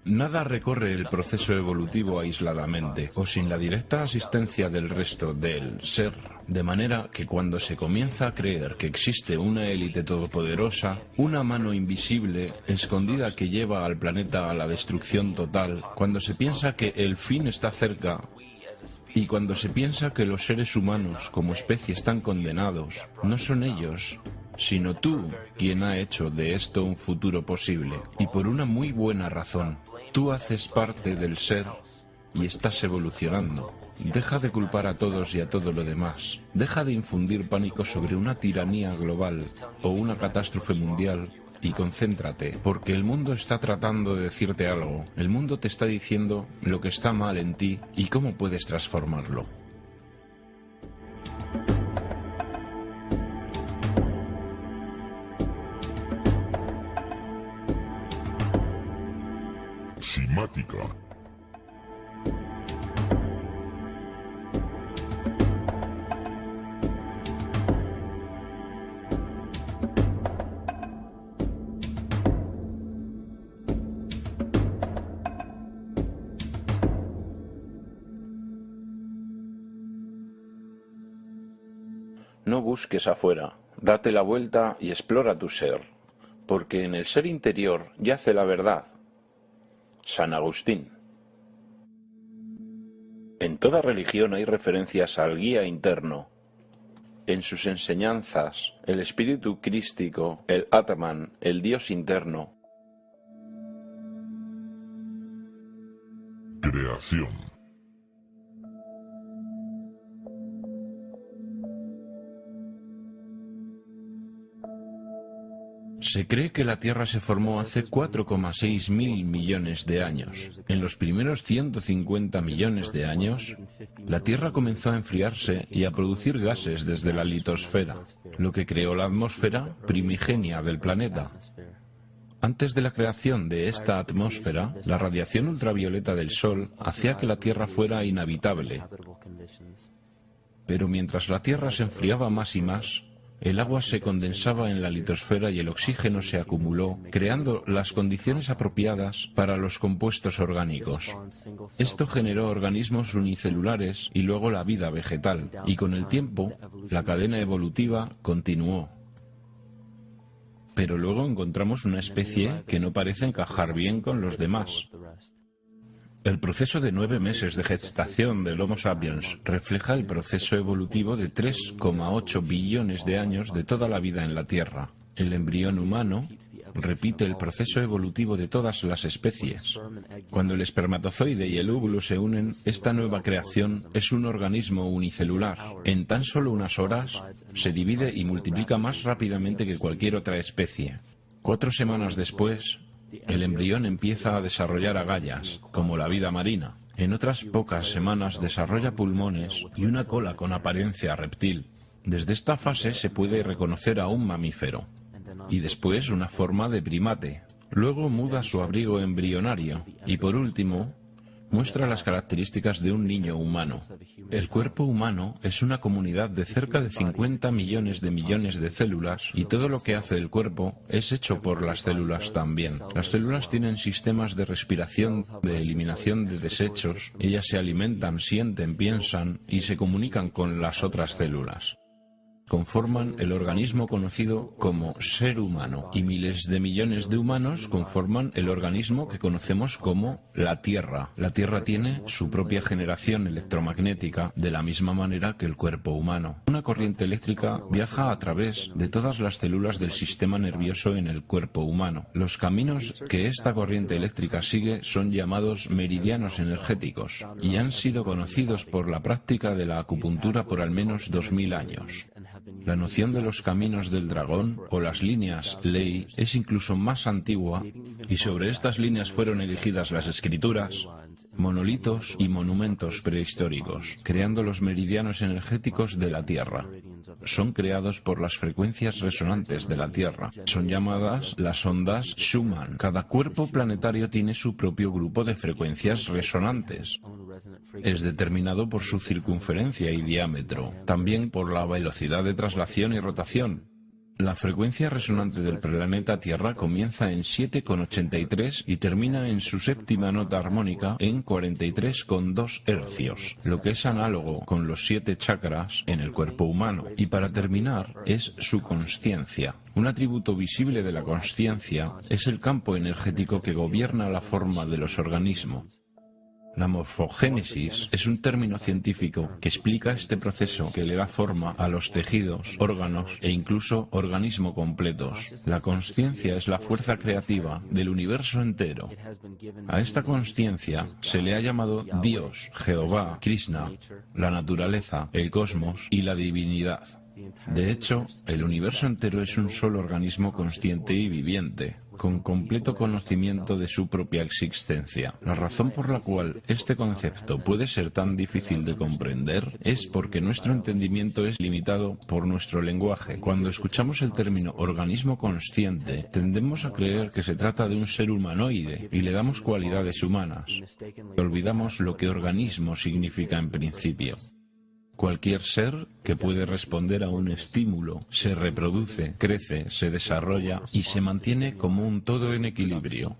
Nada recorre el proceso evolutivo aisladamente o sin la directa asistencia del resto del ser, de manera que cuando se comienza a creer que existe una élite todopoderosa, una mano invisible, escondida que lleva al planeta a la destrucción total, cuando se piensa que el fin está cerca y cuando se piensa que los seres humanos como especie están condenados, no son ellos, sino tú quien ha hecho de esto un futuro posible, y por una muy buena razón. Tú haces parte del ser y estás evolucionando. Deja de culpar a todos y a todo lo demás. Deja de infundir pánico sobre una tiranía global o una catástrofe mundial y concéntrate, porque el mundo está tratando de decirte algo. El mundo te está diciendo lo que está mal en ti y cómo puedes transformarlo. Simática. No busques afuera, date la vuelta y explora tu ser, porque en el ser interior yace la verdad. San Agustín. En toda religión hay referencias al guía interno. En sus enseñanzas, el espíritu crístico, el Atman, el Dios interno. Creación. Se cree que la Tierra se formó hace 4,6 mil millones de años. En los primeros 150 millones de años, la Tierra comenzó a enfriarse y a producir gases desde la litosfera, lo que creó la atmósfera primigenia del planeta. Antes de la creación de esta atmósfera, la radiación ultravioleta del Sol hacía que la Tierra fuera inhabitable. Pero mientras la Tierra se enfriaba más y más, el agua se condensaba en la litosfera y el oxígeno se acumuló, creando las condiciones apropiadas para los compuestos orgánicos. Esto generó organismos unicelulares y luego la vida vegetal, y con el tiempo, la cadena evolutiva continuó. Pero luego encontramos una especie que no parece encajar bien con los demás. El proceso de 9 meses de gestación del Homo sapiens refleja el proceso evolutivo de 3,8 billones de años de toda la vida en la Tierra. El embrión humano repite el proceso evolutivo de todas las especies. Cuando el espermatozoide y el óvulo se unen, esta nueva creación es un organismo unicelular. En tan solo unas horas, se divide y multiplica más rápidamente que cualquier otra especie. 4 semanas después, el embrión empieza a desarrollar agallas, como la vida marina. En otras pocas semanas desarrolla pulmones y una cola con apariencia reptil. Desde esta fase se puede reconocer a un mamífero, y después una forma de primate. Luego muda su abrigo embrionario, y por último, muestra las características de un niño humano. El cuerpo humano es una comunidad de cerca de 50 millones de células y todo lo que hace el cuerpo es hecho por las células también. Las células tienen sistemas de respiración, de eliminación de desechos, ellas se alimentan, sienten, piensan y se comunican con las otras células. Conforman el organismo conocido como ser humano, y miles de millones de humanos conforman el organismo que conocemos como la Tierra. La Tierra tiene su propia generación electromagnética de la misma manera que el cuerpo humano. Una corriente eléctrica viaja a través de todas las células del sistema nervioso en el cuerpo humano. Los caminos que esta corriente eléctrica sigue son llamados meridianos energéticos y han sido conocidos por la práctica de la acupuntura por al menos 2000 años. La noción de los caminos del dragón o las líneas ley es incluso más antigua, y sobre estas líneas fueron erigidas las escrituras, monolitos y monumentos prehistóricos, creando los meridianos energéticos de la Tierra. Son creados por las frecuencias resonantes de la Tierra. Son llamadas las ondas Schumann. Cada cuerpo planetario tiene su propio grupo de frecuencias resonantes. Es determinado por su circunferencia y diámetro, también por la velocidad de traslación y rotación. La frecuencia resonante del planeta Tierra comienza en 7,83 y termina en su séptima nota armónica en 43,2 hercios, lo que es análogo con los 7 chakras en el cuerpo humano. Y para terminar, es su consciencia. Un atributo visible de la consciencia es el campo energético que gobierna la forma de los organismos. La morfogénesis es un término científico que explica este proceso que le da forma a los tejidos, órganos e incluso organismos completos. La consciencia es la fuerza creativa del universo entero. A esta consciencia se le ha llamado Dios, Jehová, Krishna, la naturaleza, el cosmos y la divinidad. De hecho, el universo entero es un solo organismo consciente y viviente, con completo conocimiento de su propia existencia. La razón por la cual este concepto puede ser tan difícil de comprender es porque nuestro entendimiento es limitado por nuestro lenguaje. Cuando escuchamos el término organismo consciente, tendemos a creer que se trata de un ser humanoide y le damos cualidades humanas. Olvidamos lo que organismo significa en principio. Cualquier ser que puede responder a un estímulo, se reproduce, crece, se desarrolla y se mantiene como un todo en equilibrio.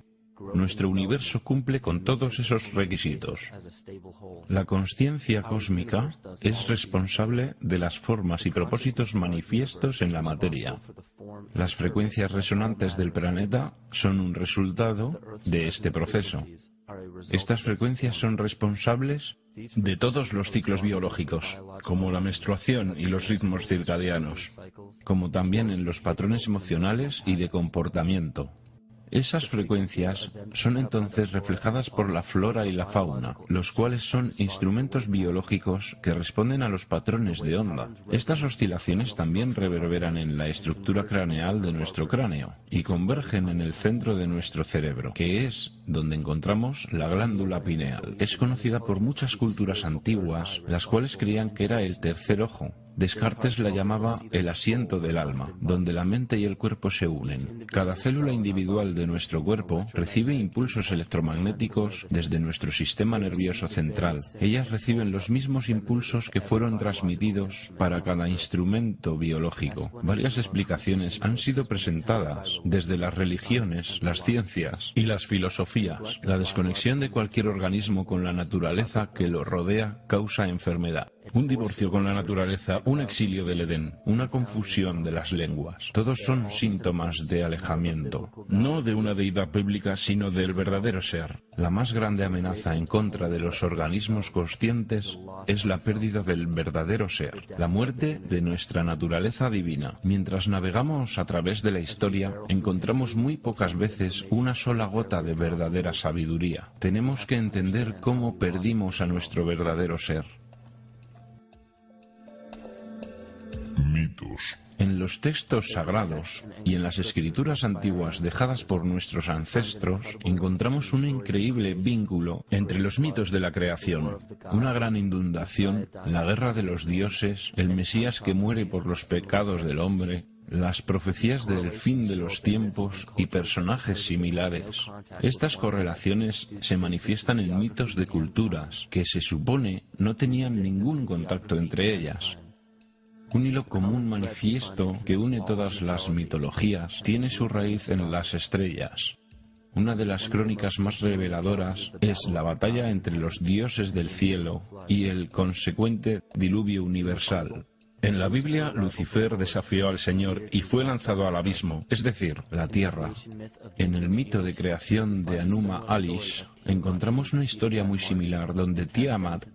Nuestro universo cumple con todos esos requisitos. La consciencia cósmica es responsable de las formas y propósitos manifiestos en la materia. Las frecuencias resonantes del planeta son un resultado de este proceso. Estas frecuencias son responsables de todos los ciclos biológicos, como la menstruación y los ritmos circadianos, como también en los patrones emocionales y de comportamiento. Esas frecuencias son entonces reflejadas por la flora y la fauna, los cuales son instrumentos biológicos que responden a los patrones de onda. Estas oscilaciones también reverberan en la estructura craneal de nuestro cráneo y convergen en el centro de nuestro cerebro, que es donde encontramos la glándula pineal. Es conocida por muchas culturas antiguas, las cuales creían que era el tercer ojo. Descartes la llamaba el asiento del alma, donde la mente y el cuerpo se unen. Cada célula individual de nuestro cuerpo recibe impulsos electromagnéticos desde nuestro sistema nervioso central. Ellas reciben los mismos impulsos que fueron transmitidos para cada instrumento biológico. Varias explicaciones han sido presentadas desde las religiones, las ciencias y las filosofías. La desconexión de cualquier organismo con la naturaleza que lo rodea causa enfermedad. Un divorcio con la naturaleza, un exilio del Edén, una confusión de las lenguas. Todos son síntomas de alejamiento, no de una deidad bíblica, sino del verdadero ser. La más grande amenaza en contra de los organismos conscientes es la pérdida del verdadero ser, la muerte de nuestra naturaleza divina. Mientras navegamos a través de la historia, encontramos muy pocas veces una sola gota de verdadera sabiduría. Tenemos que entender cómo perdimos a nuestro verdadero ser. Mitos. En los textos sagrados y en las escrituras antiguas dejadas por nuestros ancestros, encontramos un increíble vínculo entre los mitos de la creación, una gran inundación, la guerra de los dioses, el Mesías que muere por los pecados del hombre, las profecías del fin de los tiempos y personajes similares. Estas correlaciones se manifiestan en mitos de culturas que se supone no tenían ningún contacto entre ellas. Un hilo común manifiesto que une todas las mitologías tiene su raíz en las estrellas. Una de las crónicas más reveladoras es la batalla entre los dioses del cielo y el consecuente diluvio universal. En la Biblia, Lucifer desafió al Señor y fue lanzado al abismo, es decir, la tierra. En el mito de creación de Anuma Alish, encontramos una historia muy similar donde Tiamat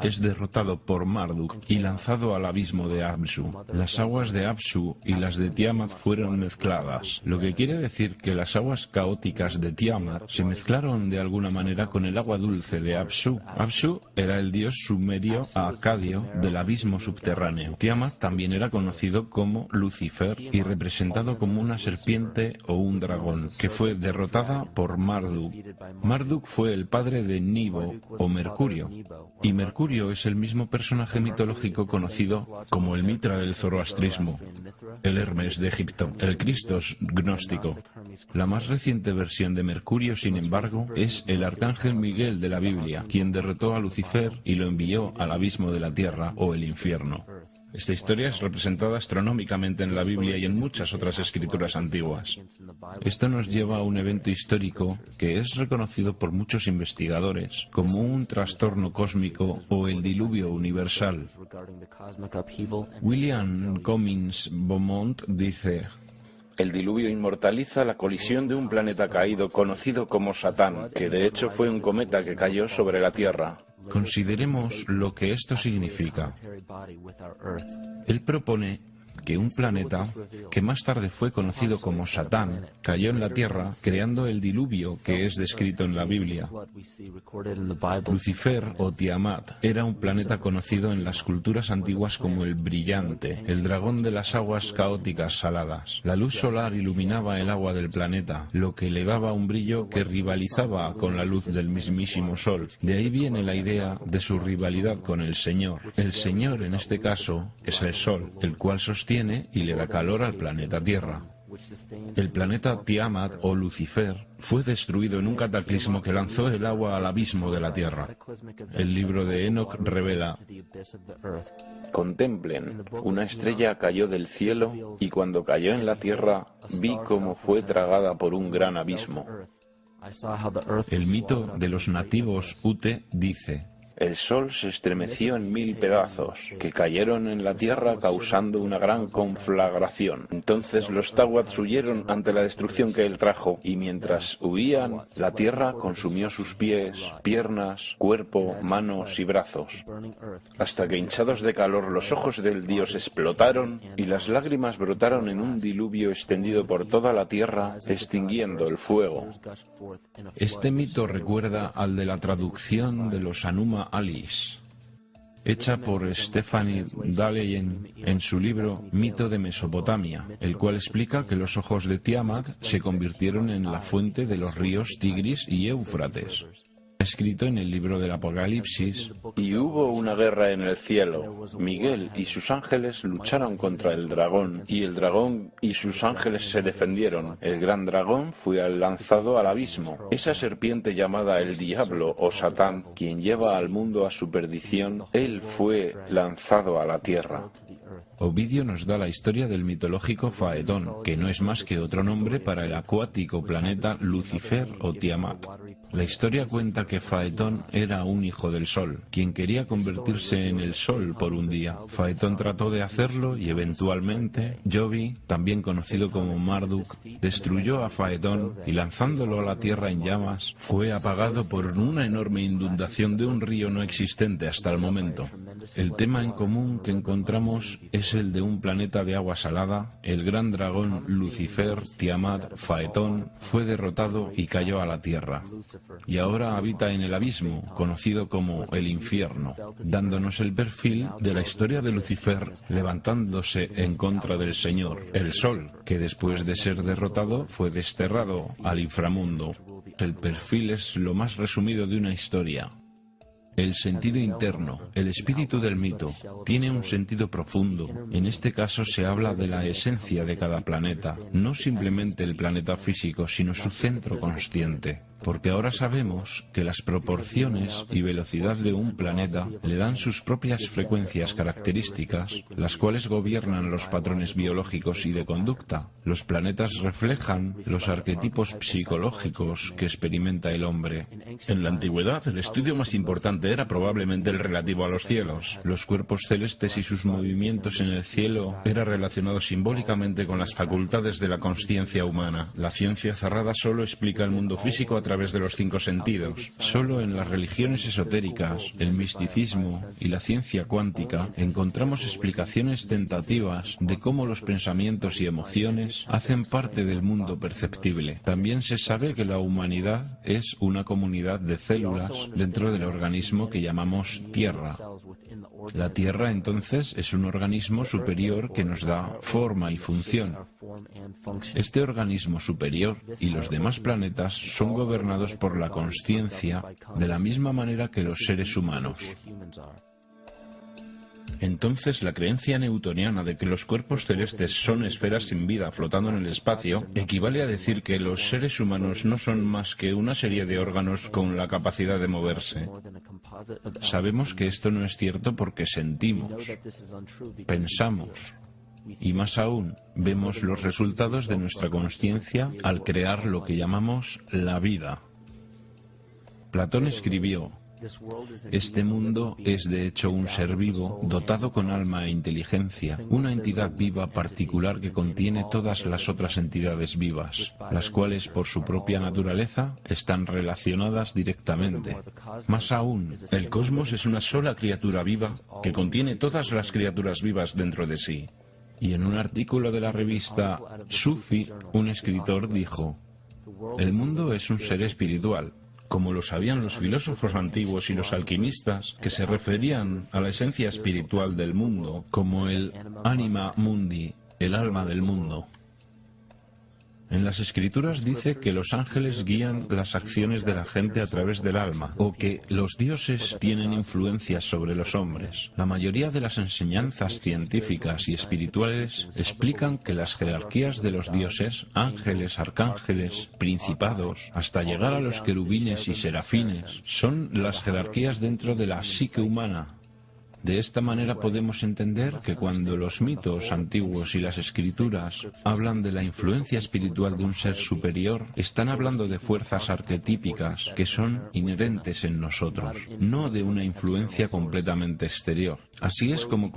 es derrotado por Marduk y lanzado al abismo de Apsu. Las aguas de Apsu y las de Tiamat fueron mezcladas, lo que quiere decir que las aguas caóticas de Tiamat se mezclaron de alguna manera con el agua dulce de Apsu. Apsu era el dios sumerio acadio del abismo subterráneo. Tiamat también era conocido como Lucifer y representado como una serpiente o un dragón, que fue derrotada por Marduk. Marduk fue el padre de Nibo o Mercurio, y Mercurio es el mismo personaje mitológico conocido como el Mitra del zoroastrismo, el Hermes de Egipto, el Cristos gnóstico. La más reciente versión de Mercurio, sin embargo, es el arcángel Miguel de la Biblia, quien derrotó a Lucifer y lo envió al abismo de la tierra o el infierno. Esta historia es representada astronómicamente en la Biblia y en muchas otras escrituras antiguas. Esto nos lleva a un evento histórico que es reconocido por muchos investigadores como un trastorno cósmico o el diluvio universal. William Cummins Beaumont dice: el diluvio inmortaliza la colisión de un planeta caído conocido como Satán, que de hecho fue un cometa que cayó sobre la Tierra. Consideremos lo que esto significa. Él propone que un planeta, que más tarde fue conocido como Satán, cayó en la Tierra creando el diluvio que es descrito en la Biblia. Lucifer o Tiamat era un planeta conocido en las culturas antiguas como el brillante, el dragón de las aguas caóticas saladas. La luz solar iluminaba el agua del planeta, lo que le daba un brillo que rivalizaba con la luz del mismísimo Sol. De ahí viene la idea de su rivalidad con el Señor. El Señor, en este caso, es el Sol, el cual sostiene y le da calor al planeta Tierra. El planeta Tiamat o Lucifer fue destruido en un cataclismo que lanzó el agua al abismo de la Tierra. El libro de Enoch revela: contemplen, una estrella cayó del cielo y cuando cayó en la tierra vi cómo fue tragada por un gran abismo. El mito de los nativos Ute dice: el sol se estremeció en 1000 pedazos, que cayeron en la tierra causando una gran conflagración. Entonces los Tawats huyeron ante la destrucción que él trajo, y mientras huían, la tierra consumió sus pies, piernas, cuerpo, manos y brazos, hasta que hinchados de calor los ojos del dios explotaron, y las lágrimas brotaron en un diluvio extendido por toda la tierra, extinguiendo el fuego. Este mito recuerda al de la traducción de los Anuma Alice, hecha por Stephanie Daleyen en su libro Mito de Mesopotamia, el cual explica que los ojos de Tiamat se convirtieron en la fuente de los ríos Tigris y Éufrates. Escrito en el libro del Apocalipsis: y hubo una guerra en el cielo. Miguel y sus ángeles lucharon contra el dragón, y el dragón y sus ángeles se defendieron. El gran dragón fue lanzado al abismo. Esa serpiente llamada el diablo o Satán, quien lleva al mundo a su perdición, él fue lanzado a la tierra. Ovidio nos da la historia del mitológico Faetón, que no es más que otro nombre para el acuático planeta Lucifer o Tiamat. La historia cuenta que Faetón era un hijo del Sol, quien quería convertirse en el Sol por un día. Faetón trató de hacerlo y eventualmente Jovi, también conocido como Marduk, destruyó a Faetón y lanzándolo a la tierra en llamas, fue apagado por una enorme inundación de un río no existente hasta el momento. El tema en común que encontramos es el de un planeta de agua salada. El gran dragón Lucifer, Tiamat, Faetón, fue derrotado y cayó a la tierra. Y ahora habita en el abismo, conocido como el infierno, dándonos el perfil de la historia de Lucifer levantándose en contra del Señor, el Sol, que después de ser derrotado fue desterrado al inframundo. El perfil es lo más resumido de una historia. El sentido interno, el espíritu del mito, tiene un sentido profundo. En este caso se habla de la esencia de cada planeta, no simplemente el planeta físico, sino su centro consciente. Porque ahora sabemos que las proporciones y velocidad de un planeta le dan sus propias frecuencias características, las cuales gobiernan los patrones biológicos y de conducta. Los planetas reflejan los arquetipos psicológicos que experimenta el hombre. En la antigüedad, el estudio más importante era probablemente el relativo a los cielos. Los cuerpos celestes y sus movimientos en el cielo eran relacionados simbólicamente con las facultades de la consciencia humana. La ciencia cerrada solo explica el mundo físico a través través de los 5 sentidos. Solo en las religiones esotéricas, el misticismo y la ciencia cuántica encontramos explicaciones tentativas de cómo los pensamientos y emociones hacen parte del mundo perceptible. También se sabe que la humanidad es una comunidad de células dentro del organismo que llamamos Tierra. La Tierra, entonces, es un organismo superior que nos da forma y función. Este organismo superior y los demás planetas son gobernados por la consciencia de la misma manera que los seres humanos. Entonces, la creencia newtoniana de que los cuerpos celestes son esferas sin vida flotando en el espacio equivale a decir que los seres humanos no son más que una serie de órganos con la capacidad de moverse. Sabemos que esto no es cierto porque sentimos, pensamos y, más aún, vemos los resultados de nuestra consciencia al crear lo que llamamos la vida. Platón escribió: este mundo es de hecho un ser vivo dotado con alma e inteligencia, una entidad viva particular que contiene todas las otras entidades vivas, las cuales por su propia naturaleza están relacionadas directamente. Más aún, el cosmos es una sola criatura viva que contiene todas las criaturas vivas dentro de sí. Y en un artículo de la revista Sufi, un escritor dijo: el mundo es un ser espiritual, como lo sabían los filósofos antiguos y los alquimistas, que se referían a la esencia espiritual del mundo como el anima mundi, el alma del mundo. En las Escrituras dice que los ángeles guían las acciones de la gente a través del alma, o que los dioses tienen influencia sobre los hombres. La mayoría de las enseñanzas científicas y espirituales explican que las jerarquías de los dioses, ángeles, arcángeles, principados, hasta llegar a los querubines y serafines, son las jerarquías dentro de la psique humana. De esta manera podemos entender que cuando los mitos antiguos y las escrituras hablan de la influencia espiritual de un ser superior, están hablando de fuerzas arquetípicas que son inherentes en nosotros, no de una influencia completamente exterior. Así es como